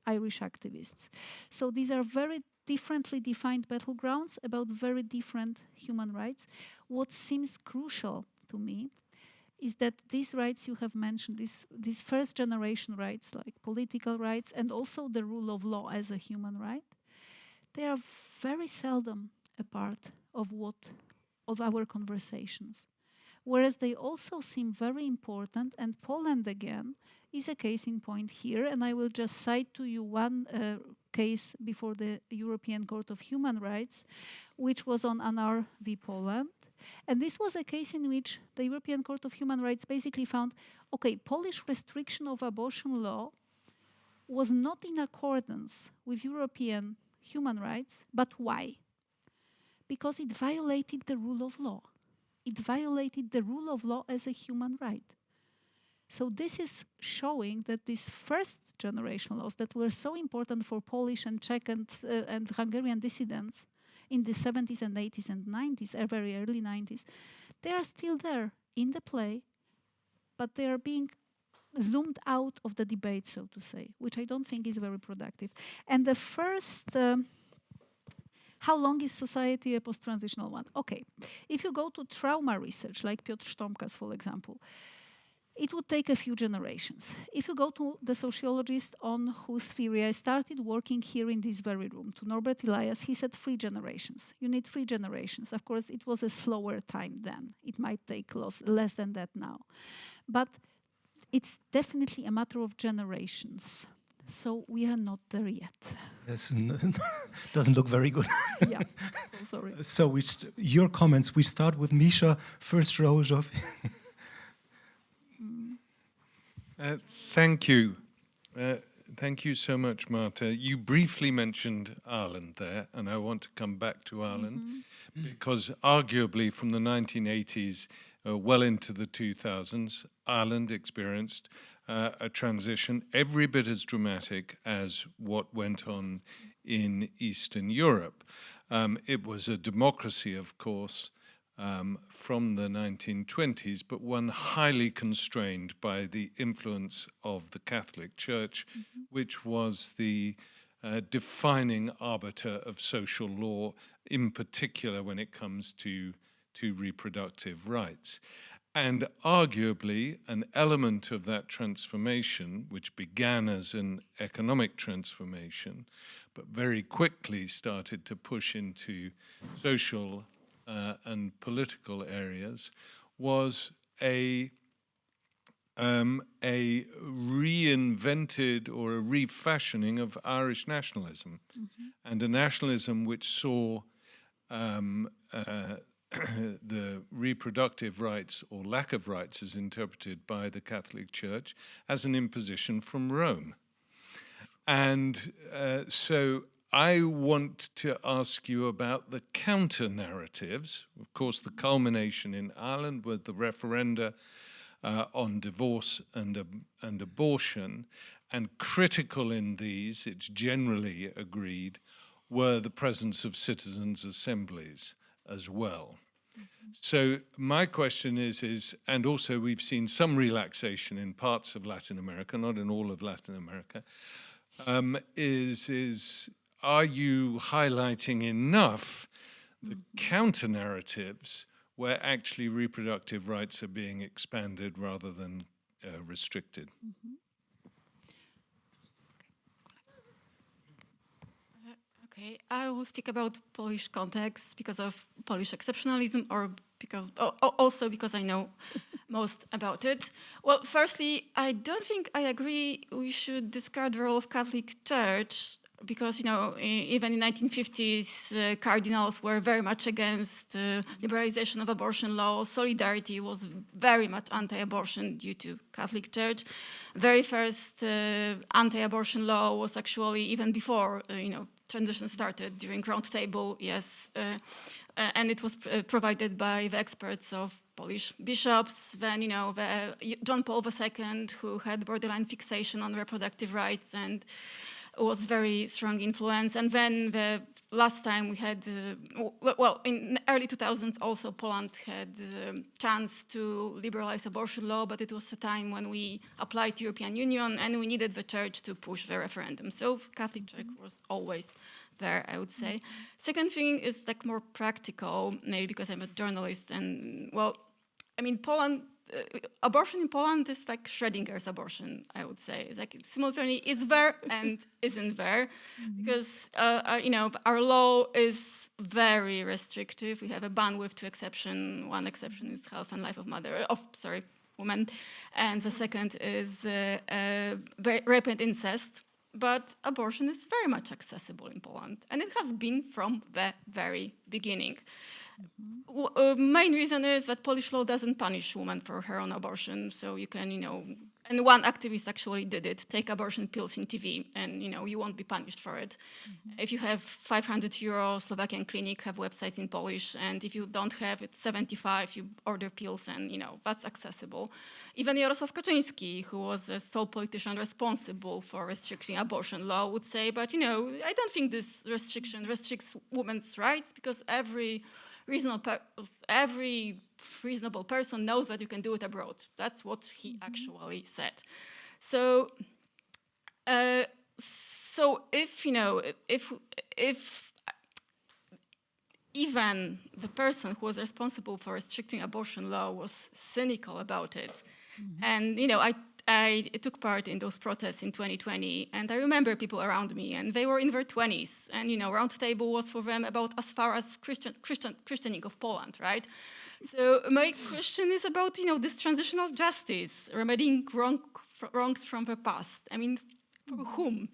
Irish activists. So these are very differently defined battlegrounds about very different human rights. What seems crucial to me is that these rights you have mentioned, these first generation rights like political rights and also the rule of law as a human right, they are very seldom a part of our conversations. Whereas they also seem very important, and Poland again is a case in point here, and I will just cite to you one case before the European Court of Human Rights, which was on Anar v. Poland. And this was a case in which the European Court of Human Rights basically found, okay, Polish restriction of abortion law was not in accordance with European human rights, but why? Because it violated the rule of law. It violated the rule of law as a human right. So this is showing that these first generation laws that were so important for Polish and Czech and Hungarian dissidents in the 70s and 80s and 90s, very early 90s, they are still there in the play, but they are being zoomed out of the debate, so to say, which I don't think is very productive. And the first, how long is society a post-transitional one? Okay, if you go to trauma research, like Piotr Sztomkas, for example, it would take a few generations. If you go to the sociologist on whose theory I started working here in this very room, to Norbert Elias, he said 3 generations. You need 3 generations. Of course, it was a slower time then. It might take less than that now. But it's definitely a matter of generations. So we are not there yet. Yes, doesn't look very good. Yeah, so sorry. So your comments, we start with Misha, first row of... Thank you. Thank you so much, Marta. You briefly mentioned Ireland there, and I want to come back to Ireland because arguably from the 1980s well into the 2000s, Ireland experienced a transition every bit as dramatic as what went on in Eastern Europe. It was a democracy, of course, from the 1920s, but one highly constrained by the influence of the Catholic Church, which was the defining arbiter of social law, in particular when it comes to reproductive rights. And arguably, an element of that transformation, which began as an economic transformation, but very quickly started to push into social and political areas, was a reinvented or a refashioning of Irish nationalism, and a nationalism which saw the reproductive rights or lack of rights as interpreted by the Catholic Church as an imposition from Rome. And so I want to ask you about the counter-narratives. Of course, the culmination in Ireland with the referenda on divorce and abortion, and critical in these, it's generally agreed, were the presence of citizens' assemblies as well. So my question is, and also we've seen some relaxation in parts of Latin America, not in all of Latin America, are you highlighting enough the counter-narratives where actually reproductive rights are being expanded rather than restricted? Okay, I will speak about Polish context because of Polish exceptionalism, or because also because I know most about it. Well, firstly, I don't think I agree we should discard the role of Catholic Church, because, you know, even in 1950s, cardinals were very much against liberalization of abortion law. Solidarity was very much anti-abortion due to Catholic Church. Very first anti-abortion law was actually even before, transition started, during Roundtable, yes. And it was provided by the experts of Polish bishops. Then, John Paul II, who had borderline fixation on reproductive rights and was very strong influence. And then the last time we had, in the early 2000s also, Poland had a chance to liberalize abortion law, but it was a time when we applied to European Union and we needed the church to push the referendum. So Catholic Church was always there, I would say. Second thing is like more practical, maybe because I'm a journalist, and Poland, abortion in Poland is like Schrödinger's abortion, I would say. It's like simultaneously is there and isn't there, because our law is very restrictive. We have a ban with 2 exceptions. One exception is health and life of woman, and the second is rape and incest. but abortion is very much accessible in Poland, and it has been from the very beginning. Main reason is that Polish law doesn't punish women for her own abortion, so you can, and one activist actually did it, take abortion pills in TV, and, you won't be punished for it. If you have 500 euro, Slovakian clinic have websites in Polish, and if you don't have, it's 75, you order pills, and, that's accessible. Even Jarosław Kaczyński, who was a sole politician responsible for restricting abortion law, would say, but, I don't think this restriction restricts women's rights, because every reasonable person knows that you can do it abroad. That's what he actually said. So, if even the person who was responsible for restricting abortion law was cynical about it, and I took part in those protests in 2020, and I remember people around me, and they were in their 20s, and Roundtable was for them about as far as Christianing of Poland, right? So my question is about this transitional justice, remedying wrongs from the past. I mean, for whom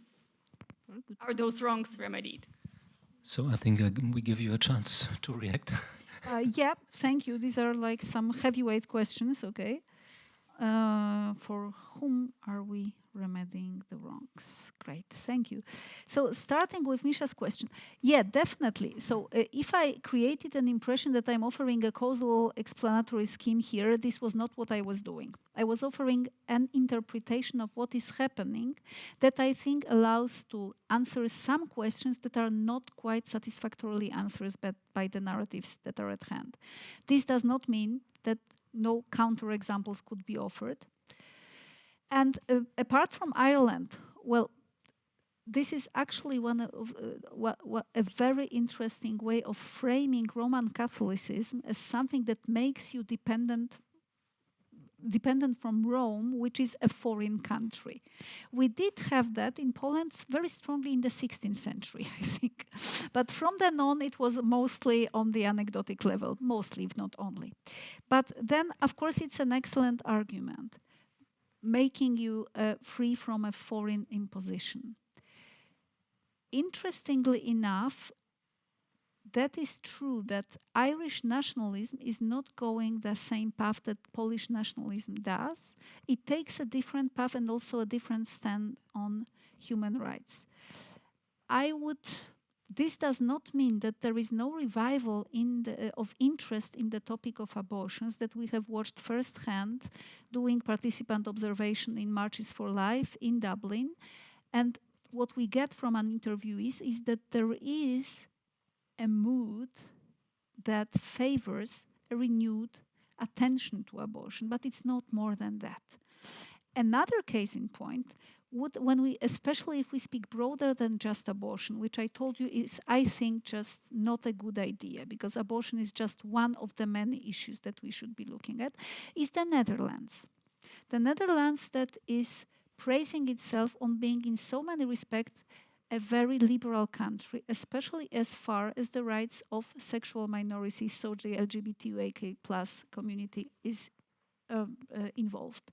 are those wrongs remedied? So I think we give you a chance to react. Yeah, thank you. These are like some heavyweight questions, okay? For whom are we remedying the wrongs? Great, thank you. So starting with Misha's question, yeah, definitely. So if I created an impression that I'm offering a causal explanatory scheme here, this was not what I was doing. I was offering an interpretation of what is happening that I think allows to answer some questions that are not quite satisfactorily answered by the narratives that are at hand. This does not mean that no counterexamples could be offered. And apart from Ireland, well, this is actually one of a very interesting way of framing Roman Catholicism as something that makes you dependent from Rome, which is a foreign country. We did have that in Poland very strongly in the 16th century, I think. But from then on, it was mostly on the anecdotic level, mostly, if not only. But then, of course, it's an excellent argument, making you free from a foreign imposition. Interestingly enough, that is true that Irish nationalism is not going the same path that Polish nationalism does. It takes a different path and also a different stand on human rights. This does not mean that there is no revival of interest in the topic of abortions that we have watched firsthand doing participant observation in Marches for Life in Dublin. And what we get from an interviewee is that there is a mood that favors a renewed attention to abortion, but it's not more than that. Another case in point especially if we speak broader than just abortion, which I told you is, I think, just not a good idea, because abortion is just one of the many issues that we should be looking at, is the Netherlands. The Netherlands that is praising itself on being in so many respects a very liberal country, especially as far as the rights of sexual minorities, so the LGBTQ+ community is involved.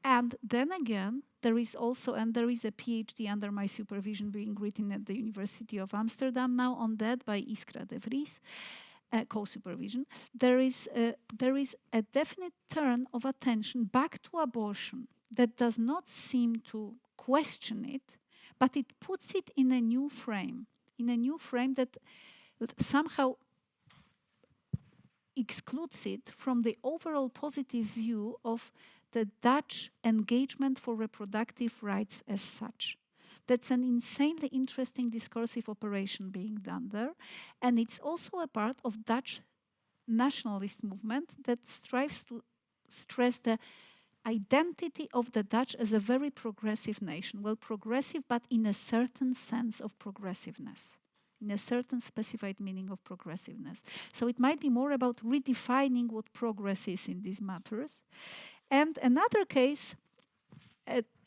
And then again, there is a PhD under my supervision being written at the University of Amsterdam now on that by Iskra de Vries, co-supervision. There is a definite turn of attention back to abortion that does not seem to question it, but it puts it in a new frame that somehow excludes it from the overall positive view of the Dutch engagement for reproductive rights as such. That's an insanely interesting discursive operation being done there, and it's also a part of Dutch nationalist movement that strives to stress the identity of the Dutch as a very progressive nation. Well, progressive, but in a certain sense of progressiveness, in a certain specified meaning of progressiveness. So it might be more about redefining what progress is in these matters. And another case,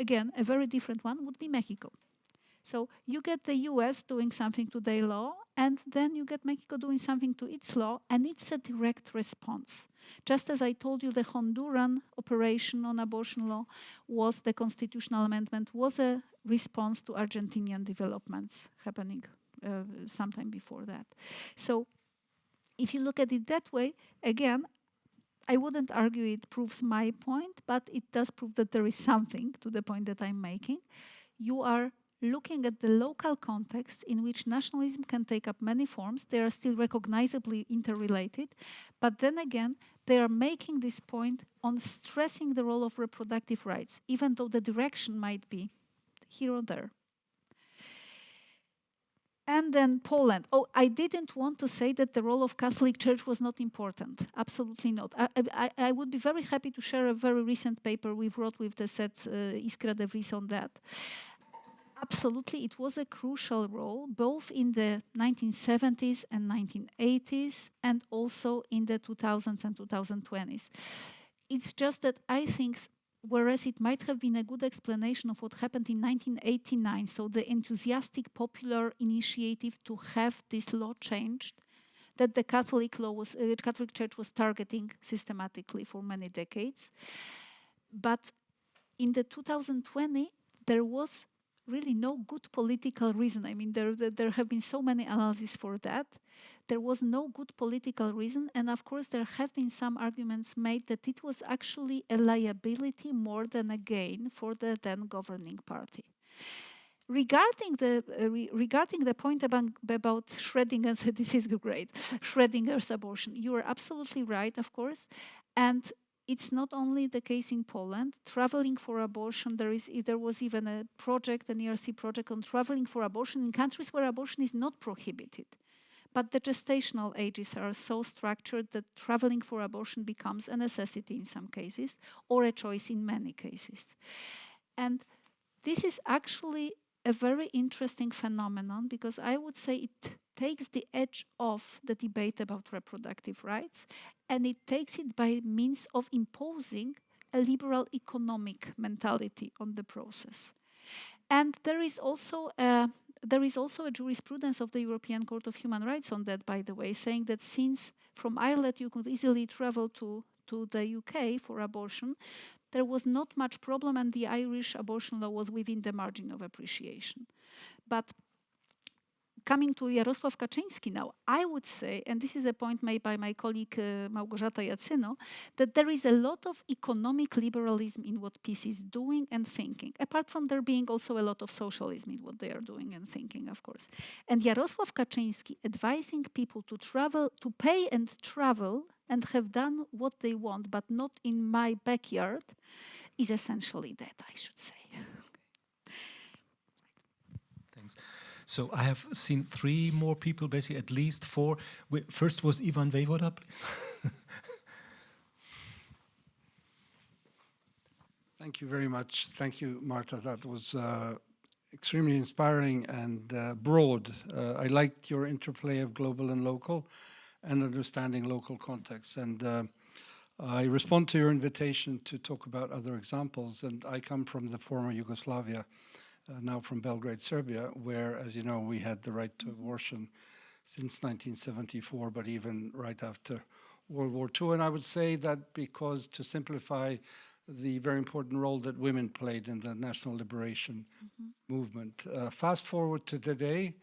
again, a very different one, would be Mexico. So you get the US doing something to their law, and then you get Mexico doing something to its law, and it's a direct response. Just as I told you, the Honduran operation on abortion law was the constitutional amendment, was a response to Argentinian developments happening sometime before that. So if you look at it that way, again, I wouldn't argue it proves my point, but it does prove that there is something to the point that I'm making. You are looking at the local context in which nationalism can take up many forms. They are still recognizably interrelated, but then again, they are making this point on stressing the role of reproductive rights, even though the direction might be here or there. And then Poland. Oh, I didn't want to say that the role of Catholic Church was not important. Absolutely not. I would be very happy to share a very recent paper we wrote with the set Iskra de Vries on that. Absolutely, it was a crucial role, both in the 1970s and 1980s, and also in the 2000s and 2020s. It's just that I think, whereas it might have been a good explanation of what happened in 1989, so the enthusiastic popular initiative to have this law changed, that the Catholic Church was targeting systematically for many decades. But in the 2020, there was really no good political reason. I mean, there have been so many analyses for that. There was no good political reason, and of course there have been some arguments made that it was actually a liability more than a gain for the then governing party. Regarding the point about Schrödinger's, this is great, Schrödinger's abortion, you are absolutely right, of course, and it's not only the case in Poland. Traveling for abortion, there was even an ERC project on traveling for abortion in countries where abortion is not prohibited. But the gestational ages are so structured that traveling for abortion becomes a necessity in some cases, or a choice in many cases. And this is actually a very interesting phenomenon, because I would say it takes the edge off the debate about reproductive rights, and it takes it by means of imposing a liberal economic mentality on the process. And there is also a jurisprudence of the European Court of Human Rights on that, by the way, saying that since from Ireland you could easily travel to the UK for abortion, there was not much problem, and the Irish abortion law was within the margin of appreciation. But coming to Jarosław Kaczyński now, I would say, and this is a point made by my colleague Małgorzata Jacyno, that there is a lot of economic liberalism in what PiS is doing and thinking, apart from there being also a lot of socialism in what they are doing and thinking, of course. And Jarosław Kaczyński advising people to travel, to pay and travel and have done what they want, but not in my backyard, is essentially that, I should say. Thanks. So I have seen 3 more people, basically at least 4. First was Ivan Vejvoda, please. Thank you very much. Thank you, Marta. That was extremely inspiring and broad. I liked your interplay of global and local and understanding local context. And I respond to your invitation to talk about other examples. And I come from the former Yugoslavia, now from Belgrade, Serbia, where, as you know, we had the right to abortion since 1974, but even right after World War II. And I would say that because, to simplify, the very important role that women played in the national liberation movement. Fast forward to today,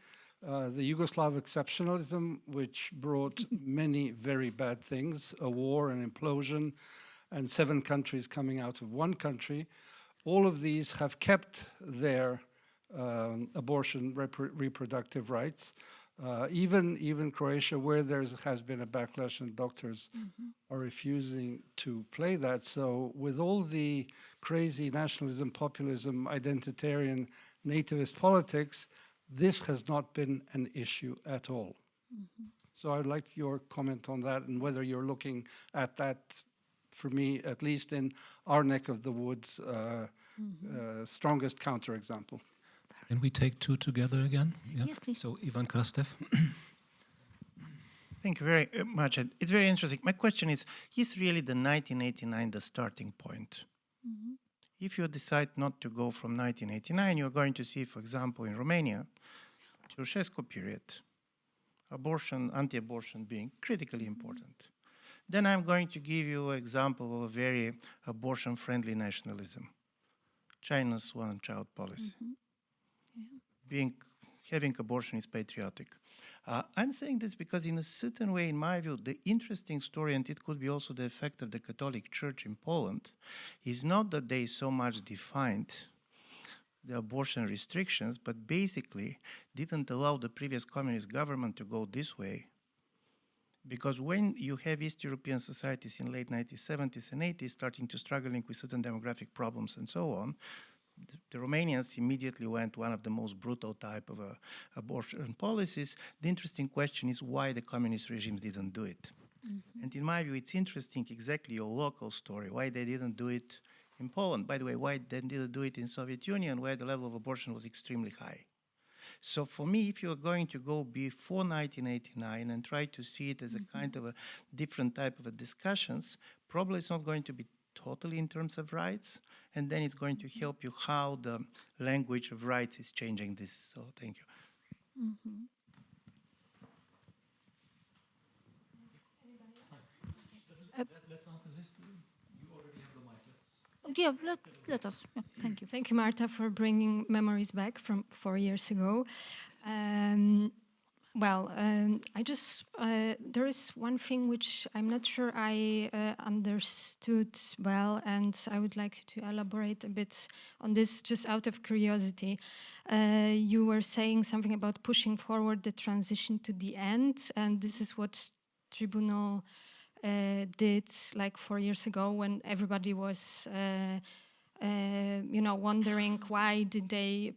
the Yugoslav exceptionalism, which brought many very bad things, a war, an implosion, and 7 countries coming out of 1 country, all of these have kept their abortion reproductive rights. Even Croatia, where there has been a backlash and doctors are refusing to play that. So with all the crazy nationalism, populism, identitarian, nativist politics, this has not been an issue at all. So I'd like your comment on that and whether you're looking at that, for me, at least in our neck of the woods, strongest counterexample. Can we take 2 together again? Yeah. Yes, please. So Ivan Krastev. Thank you very much. It's very interesting. My question is really the 1989 the starting point? if you decide not to go from 1989, you're going to see, for example, in Romania, Ceausescu period, abortion, anti-abortion being critically important. Then I'm going to give you an example of a very abortion-friendly nationalism, China's one-child policy. Having abortion is patriotic. I'm saying this because in a certain way, in my view, the interesting story, and it could be also the effect of the Catholic Church in Poland, is not that they so much defined the abortion restrictions, but basically didn't allow the previous communist government to go this way. Because when you have East European societies in late 1970s and 80s starting to struggling with certain demographic problems and so on, the Romanians immediately went one of the most brutal type of abortion policies. The interesting question is why the communist regimes didn't do it. And in my view, it's interesting exactly your local story, why they didn't do it in Poland. By the way, why they didn't do it in Soviet Union, where the level of abortion was extremely high. So for me, if you're going to go before 1989 and try to see it as a kind of a different type of a discussions, probably it's not going to be totally in terms of rights, and then it's going to help you how the language of rights is changing this. So thank you. Let's answer this. You already have the mic. Let us. Yeah, thank you. Thank you, Marta, for bringing memories back from 4 years ago. There is one thing which I'm not sure I understood well, and I would like to elaborate a bit on this just out of curiosity. You were saying something about pushing forward the transition to the end, and this is what Tribunal did like 4 years ago when everybody was, wondering why did they,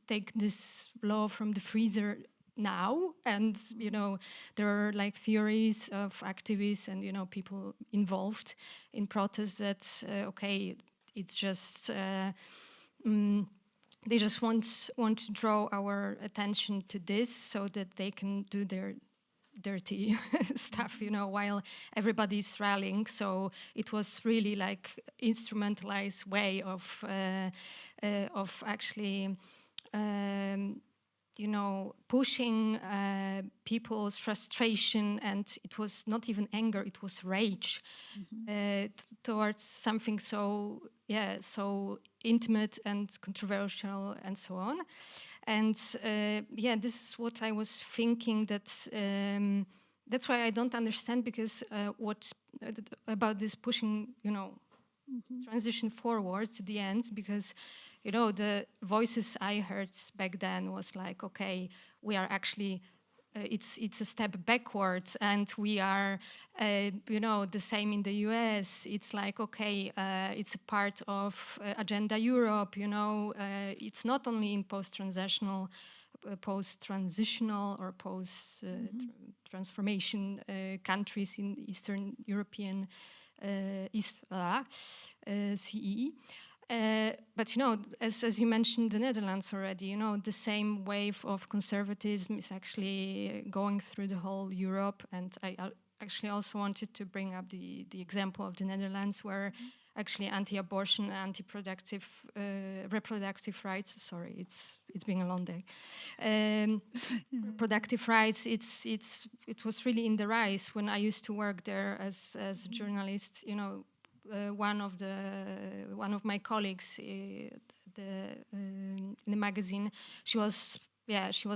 take this law from the freezer now, and there are like theories of activists and people involved in protests that it's just they just want to draw our attention to this so that they can do their dirty stuff, while everybody's rallying. So it was really like instrumentalized way of actually, pushing people's frustration, and it was not even anger; it was rage towards something so intimate and controversial and so on. And this is what I was thinking. That's why I don't understand, because what about this pushing, transition forward to the end, because the voices I heard back then was like, okay, we are actually. It's a step backwards, and we are, the same in the US. It's like, okay, it's a part of Agenda Europe. It's not only in post-transitional or post-transformation countries in Eastern European CEE. But as you mentioned, the Netherlands already, the same wave of conservatism is actually going through the whole Europe. And I actually also wanted to bring up the example of the Netherlands, where actually anti-abortion, anti-productive, reproductive rights. Sorry, it's been a long day. Reproductive rights. It was really in the rise when I used to work there as a journalist. One of my colleagues in the magazine, she was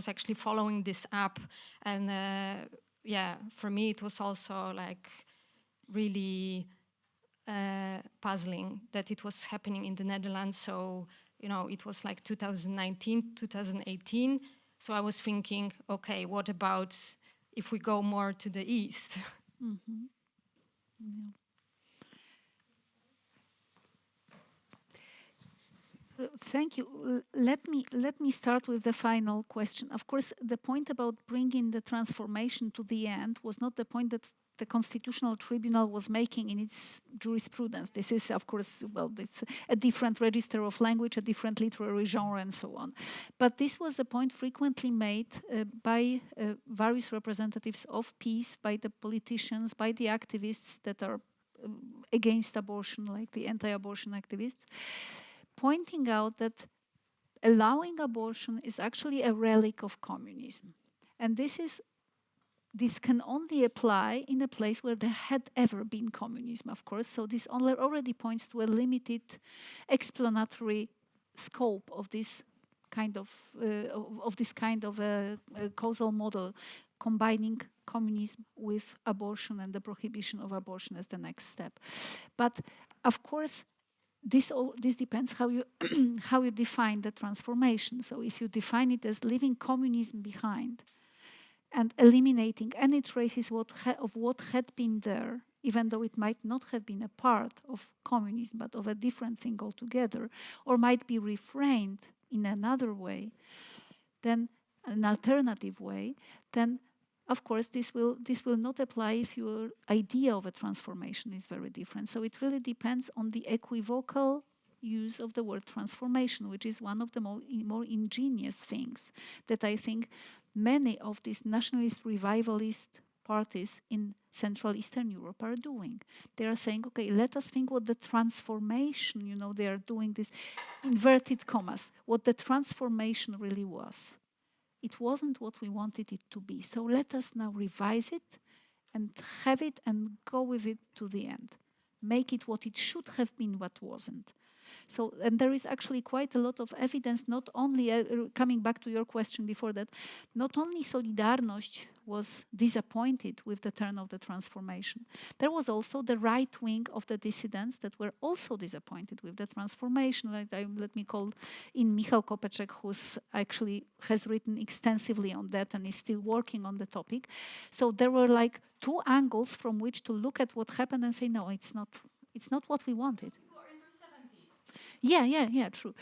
actually following this up, and for me it was also like really puzzling that it was happening in the Netherlands. So it was like 2019, 2018. So I was thinking, okay, what about if we go more to the east? Yeah. Thank you. Let me start with the final question. Of course, the point about bringing the transformation to the end was not the point that the Constitutional Tribunal was making in its jurisprudence. This is, of course, it's a different register of language, a different literary genre, and so on. But this was a point frequently made by various representatives of peace, by the politicians, by the activists that are against abortion, like the anti-abortion activists, pointing out that allowing abortion is actually a relic of communism. And this can only apply in a place where there had ever been communism, of course. So this already points to a limited explanatory scope of this kind of causal model, combining communism with abortion and the prohibition of abortion as the next step. But of course, this depends how you how you define the transformation. So if you define it as leaving communism behind and eliminating any traces of what had been there, even though it might not have been a part of communism, but of a different thing altogether, or might be refrained in another way, then an alternative way, then of course this will not apply if your idea of a transformation is very different. So it really depends on the equivocal use of the word transformation, which is one of the more ingenious things that I think many of these nationalist revivalist parties in Central Eastern Europe are doing. They are saying, okay, let us think what the transformation, they are doing this inverted commas, what the transformation really was. It wasn't what we wanted it to be. So let us now revise it and have it and go with it to the end. Make it what it should have been, but wasn't. So, and there is actually quite a lot of evidence, not only, coming back to your question before that, not only Solidarność was disappointed with the turn of the transformation, there was also the right wing of the dissidents that were also disappointed with the transformation. Let me call in Michał Kopeček, who actually has written extensively on that and is still working on the topic. So there were like two angles from which to look at what happened and say, no, it's not what we wanted. Yeah, true.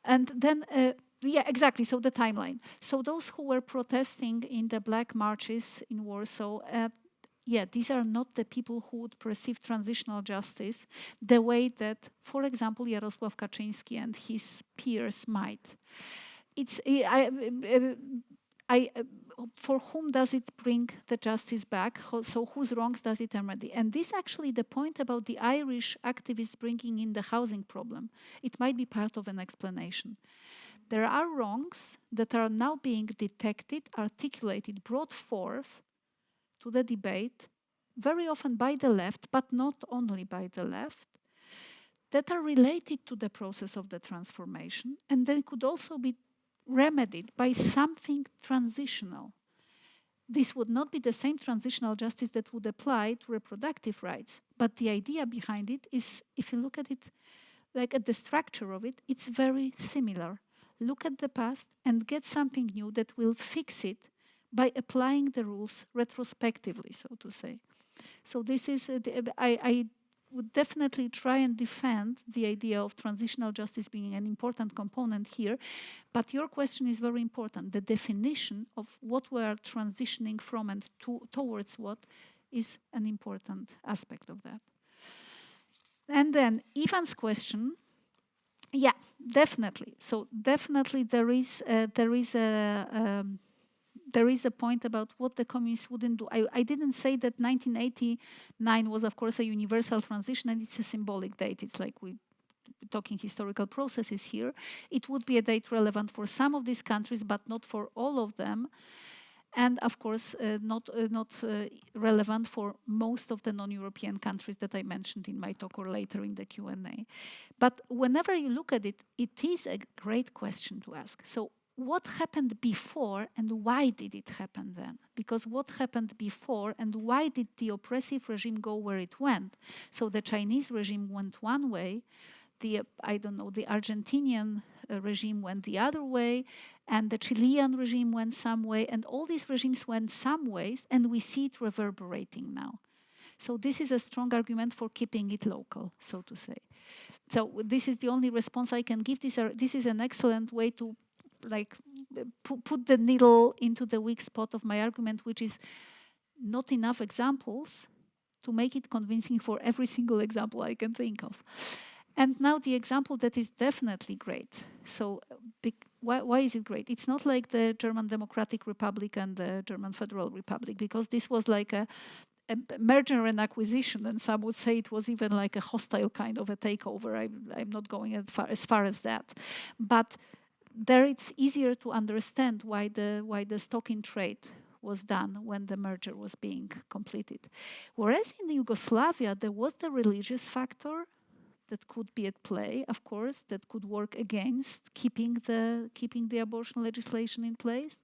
And then, exactly, so the timeline. So those who were protesting in the black marches in Warsaw, these are not the people who would perceive transitional justice the way that, for example, Jarosław Kaczyński and his peers might. For whom does it bring the justice back? So whose wrongs does it remedy? And this actually, the point about the Irish activists bringing in the housing problem, it might be part of an explanation. There are wrongs that are now being detected, articulated, brought forth to the debate, very often by the left, but not only by the left, that are related to the process of the transformation, and then could also be remedied by something transitional. This would not be the same transitional justice that would apply to reproductive rights, but the idea behind it is, if you look at it, like at the structure of it, it's very similar. Look at the past and get something new that will fix it by applying the rules retrospectively, so to say. So this is, I would definitely try and defend the idea of transitional justice being an important component here. But your question is very important. The definition of what we are transitioning from and towards what is an important aspect of that. And then Ivan's question, yeah, definitely. So definitely there is a point about what the communists wouldn't do. I didn't say that 1989 was, of course, a universal transition, and it's a symbolic date. It's like we're talking historical processes here. It would be a date relevant for some of these countries, but not for all of them. And, of course, not relevant for most of the non-European countries that I mentioned in my talk or later in the Q&A. But whenever you look at it, it is a great question to ask. So what happened before and why did it happen then? Because what happened before and why did the oppressive regime go where it went? So the Chinese regime went one way, the Argentinian regime went the other way, and the Chilean regime went some way, and all these regimes went some ways, and we see it reverberating now. So this is a strong argument for keeping it local, so to say. So this is the only response I can give. This is an excellent way to put the needle into the weak spot of my argument, which is not enough examples to make it convincing for every single example I can think of. And now the example that is definitely great. So why is it great? It's not like the German Democratic Republic and the German Federal Republic, because this was like a a merger and acquisition, and some would say it was even like a hostile kind of a takeover. I'm not going as far as that, but there it's easier to understand why the stock in trade was done when the merger was being completed. Whereas in Yugoslavia, there was the religious factor that could be at play, of course, that could work against keeping the abortion legislation in place.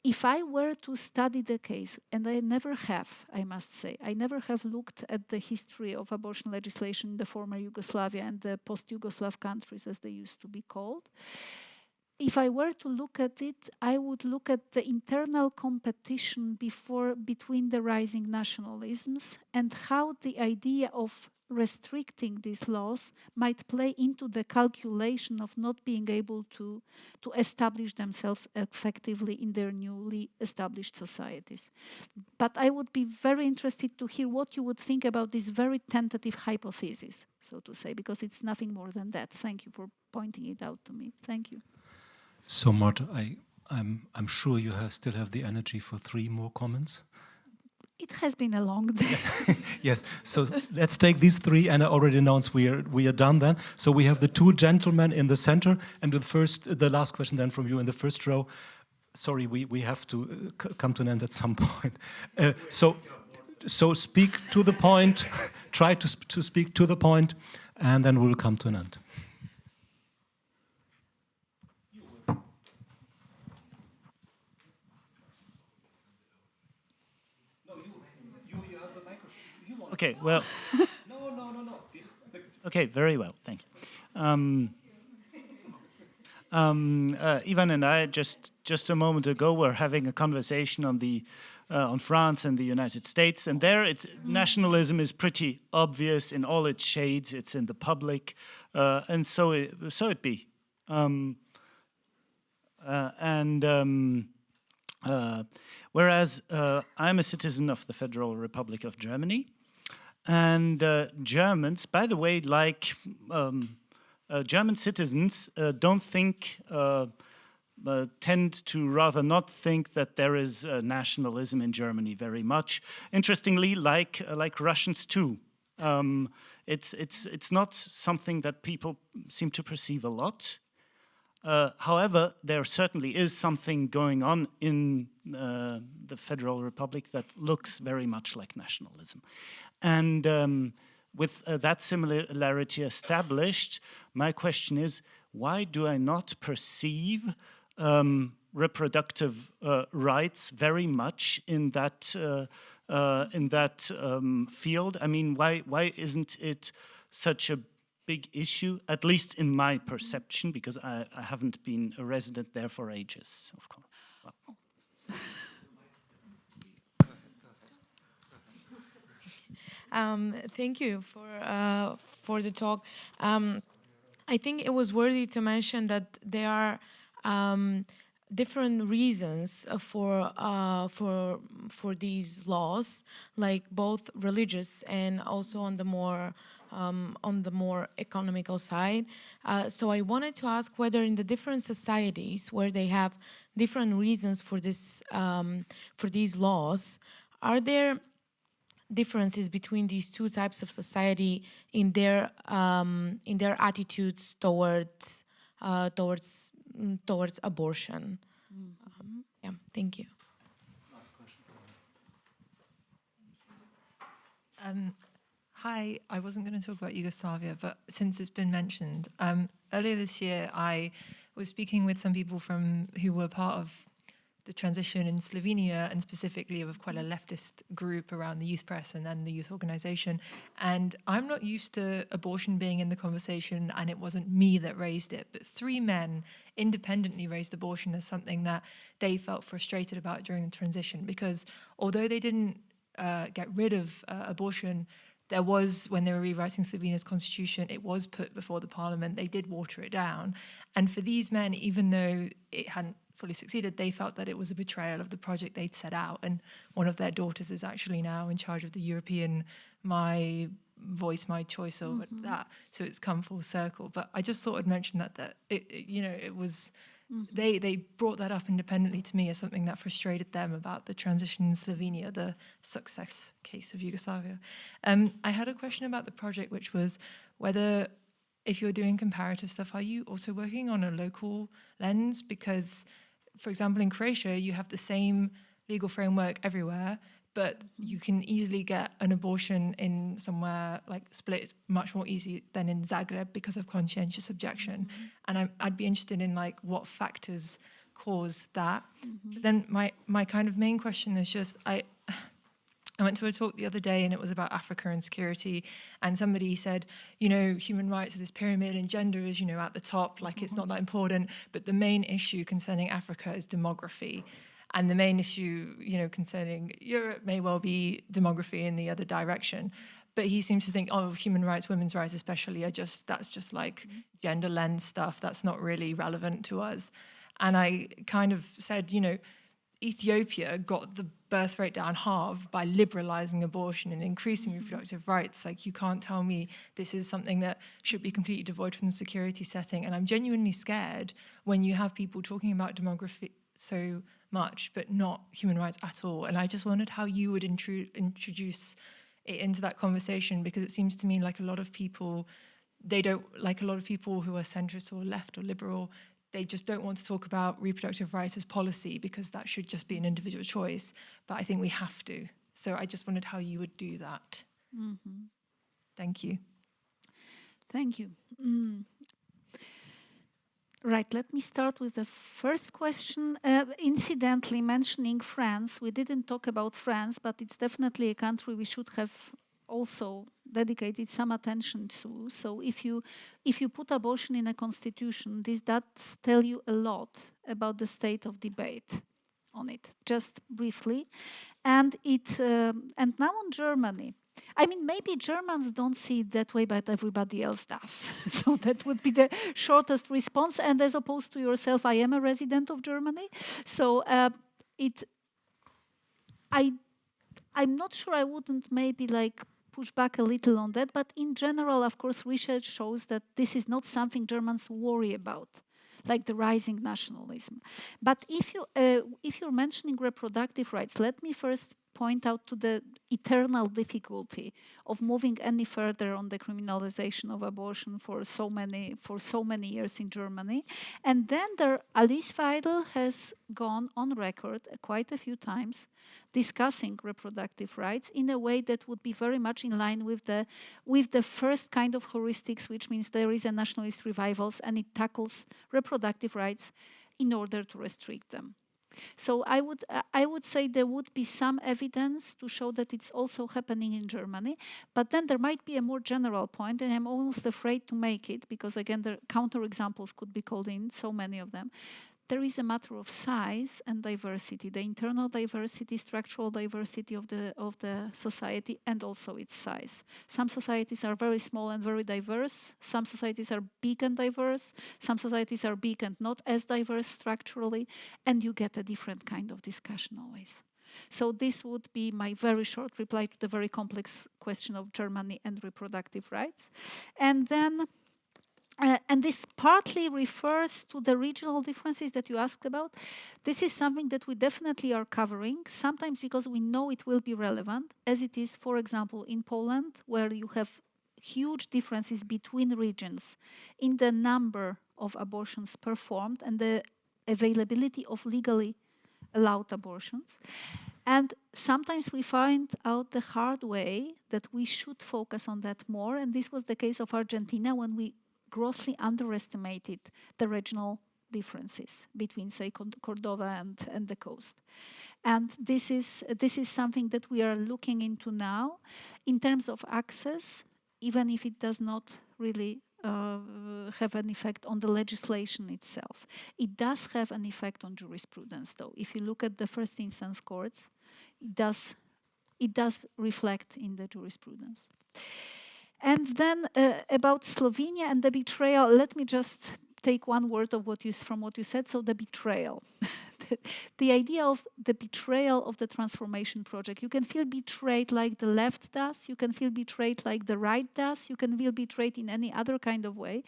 If I were to study the case, and I never have, I must say, I never have looked at the history of abortion legislation in the former Yugoslavia and the post-Yugoslav countries, as they used to be called. If I were to look at it, I would look at the internal competition between the rising nationalisms and how the idea of restricting these laws might play into the calculation of not being able to establish themselves effectively in their newly established societies. But I would be very interested to hear what you would think about this very tentative hypothesis, so to say, because it's nothing more than that. Thank you for pointing it out to me. Thank you. So, Marta, I'm sure you still have the energy for 3 more comments. It has been a long day. Yes, so let's take these 3, and I already announced we are done then. So we have the 2 gentlemen in the center, and the last question then from you in the first row. Sorry, we have to come to an end at some point. So speak to the point, try to speak to the point, and then we'll come to an end. Okay, well. No. Okay, very well, thank you. Ivan and I just a moment ago were having a conversation on France and the United States, and there nationalism is pretty obvious in all its shades. It's in the public, and so it be. Whereas I'm a citizen of the Federal Republic of Germany. And Germans, by the way, like German citizens, tend to rather not think that there is nationalism in Germany very much. Interestingly, like Russians too, it's not something that people seem to perceive a lot. However, there certainly is something going on in the Federal Republic that looks very much like nationalism. And with that similarity established, my question is, why do I not perceive reproductive rights very much in that field? I mean, why isn't it such a big issue, at least in my perception, because I haven't been a resident there for ages, of course. Well. Thank you for the talk. I think it was worthy to mention that there are different reasons for these laws, like both religious and also on the more economical side. So I wanted to ask whether in the different societies where they have different reasons for this for these laws, are there differences between these 2 types of society in their attitudes towards abortion? Yeah, thank you. Last question. Hi, I wasn't going to talk about Yugoslavia, but since it's been mentioned, earlier this year I was speaking with some people who were part of the transition in Slovenia, and specifically of quite a leftist group around the youth press and then the youth organization. And I'm not used to abortion being in the conversation, and it wasn't me that raised it, but 3 men independently raised abortion as something that they felt frustrated about during the transition, because although they didn't get rid of abortion, there was, when they were rewriting Slovenia's constitution, it was put before the parliament. They did water it down. And for these men, even though it hadn't fully succeeded, they felt that it was a betrayal of the project they'd set out. And one of their daughters is actually now in charge of the European My Voice, My Choice, or that. So it's come full circle. But I just thought I'd mention that it was they brought that up independently to me as something that frustrated them about the transition in Slovenia, the success case of Yugoslavia. I had a question about the project, which was whether, if you're doing comparative stuff, are you also working on a local lens? Because, for example, in Croatia, you have the same legal framework everywhere, but you can easily get an abortion in somewhere like Split much more easy than in Zagreb because of conscientious objection. And I'd be interested in like what factors cause that. But then my kind of main question is just, I went to a talk the other day and it was about Africa and security, and somebody said, you know, human rights are this pyramid and gender is, you know, at the top, like it's not that important, but the main issue concerning Africa is demography. And the main issue, you know, concerning Europe may well be demography in the other direction. But he seems to think, oh, human rights, women's rights especially, that's just like gender lens stuff. That's not really relevant to us. And I kind of said, you know, Ethiopia got the birth rate down half by liberalizing abortion and increasing reproductive rights. Like, you can't tell me this is something that should be completely devoid from the security setting. And I'm genuinely scared when you have people talking about demography so much, but not human rights at all. And I just wondered how you would introduce it into that conversation, because it seems to me like a lot of people, they don't, like a lot of people who are centrist or left or liberal, they just don't want to talk about reproductive rights as policy because that should just be an individual choice. But I think we have to. So I just wondered how you would do that. Thank you. Thank you. Right, let me start with the first question. Incidentally, mentioning France, we didn't talk about France, but it's definitely a country we should have also dedicated some attention to. So if you put abortion in a constitution, this does tell you a lot about the state of debate on it, just briefly. And now on Germany. I mean, maybe Germans don't see it that way, but everybody else does. So that would be the shortest response. And as opposed to yourself, I am a resident of Germany. So I'm not sure, I wouldn't maybe like push back a little on that. But in general, of course, research shows that this is not something Germans worry about, like the rising nationalism. But if you're mentioning reproductive rights, let me first point out to the eternal difficulty of moving any further on the criminalization of abortion for so many years in Germany. And then Alice Weidel has gone on record quite a few times discussing reproductive rights in a way that would be very much in line with the first kind of heuristics, which means there is a nationalist revivals and it tackles reproductive rights in order to restrict them. So I would say there would be some evidence to show that it's also happening in Germany, but then there might be a more general point, and I'm almost afraid to make it because again the counterexamples could be called in, so many of them. There is a matter of size and diversity, the internal diversity, structural diversity of the society, and also its size. Some societies are very small and very diverse. Some societies are big and diverse. Some societies are big and not as diverse structurally, and you get a different kind of discussion always. So this would be my very short reply to the very complex question of Germany and reproductive rights. And then and this partly refers to the regional differences that you asked about. This is something that we definitely are covering, sometimes because we know it will be relevant, as it is, for example, in Poland, where you have huge differences between regions in the number of abortions performed and the availability of legally allowed abortions. And sometimes we find out the hard way that we should focus on that more. And this was the case of Argentina when we grossly underestimated the regional differences between, say, Cordova and the coast. And this is something that we are looking into now in terms of access, even if it does not really have an effect on the legislation itself. It does have an effect on jurisprudence, though. If you look at the first instance courts, it does reflect in the jurisprudence. And then about Slovenia and the betrayal, let me just take one word of from what you said. So the betrayal. the idea of the betrayal of the transformation project. You can feel betrayed like the left does, you can feel betrayed like the right does, you can feel betrayed in any other kind of way,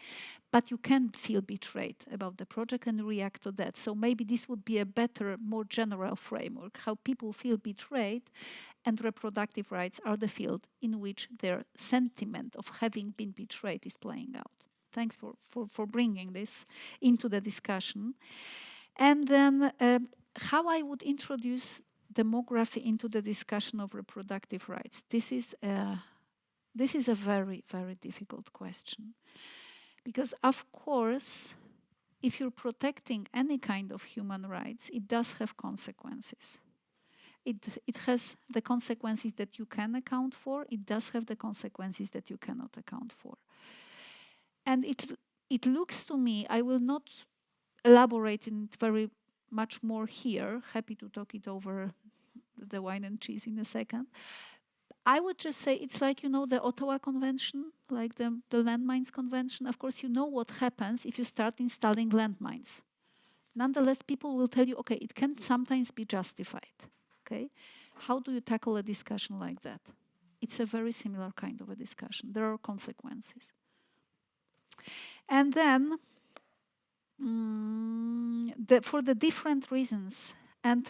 but you can feel betrayed about the project and react to that. So maybe this would be a better, more general framework, how people feel betrayed, and reproductive rights are the field in which their sentiment of having been betrayed is playing out. Thanks for bringing this into the discussion. And then how I would introduce demography into the discussion of reproductive rights. This is a very, very difficult question. Because of course, if you're protecting any kind of human rights, it does have consequences. It has the consequences that you can account for. It does have the consequences that you cannot account for. And it looks to me, I will not elaborate in it very much more here, happy to talk it over the wine and cheese in a second. I would just say it's like, you know, the Ottawa Convention, like the Landmines Convention. Of course, you know what happens if you start installing landmines. Nonetheless, people will tell you, okay, it can sometimes be justified. Okay, how do you tackle a discussion like that? It's a very similar kind of a discussion. There are consequences. And then, for the different reasons, and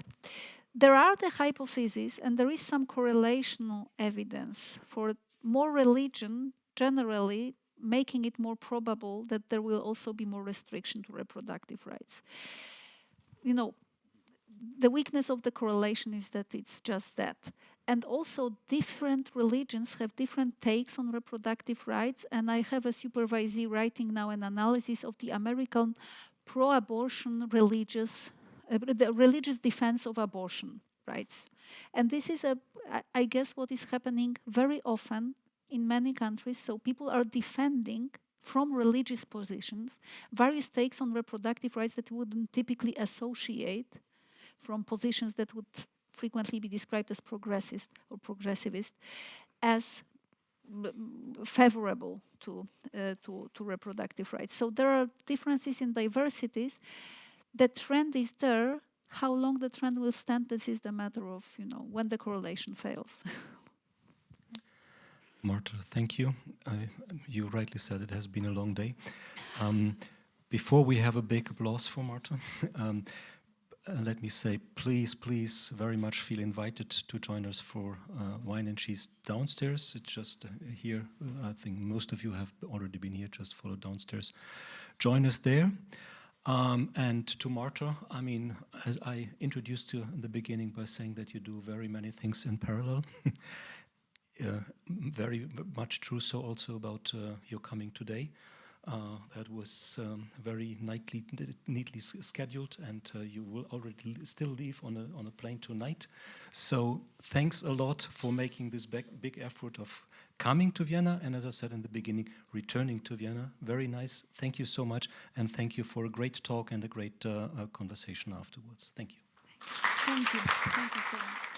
there are the hypotheses, and there is some correlational evidence for more religion generally making it more probable that there will also be more restriction to reproductive rights. You know, the weakness of the correlation is that it's just that. And also different religions have different takes on reproductive rights. And I have a supervisee writing now an analysis of the American pro-abortion religious, the religious defense of abortion rights. And this is, I guess, what is happening very often in many countries. So people are defending from religious positions various takes on reproductive rights that wouldn't typically associate from positions that would frequently be described as progressist or progressivist, as favorable to reproductive rights. So there are differences in diversities. The trend is there. How long the trend will stand, this is the matter of, you know, when the correlation fails. Marta, thank you. You rightly said it has been a long day. Before we have a big applause for Marta, let me say, please, please, very much feel invited to join us for wine and cheese downstairs. It's just here. I think most of you have already been here. Just follow downstairs. Join us there. And to Marta, I mean, as I introduced you in the beginning by saying that you do very many things in parallel. Very much true. So also about your coming today. That was very neatly scheduled, and you will already still leave on a plane tonight. So thanks a lot for making this big effort of coming to Vienna, and as I said in the beginning, returning to Vienna. Very nice. Thank you so much, and thank you for a great talk and a great conversation afterwards. Thank you. Thank you. Thank you so much.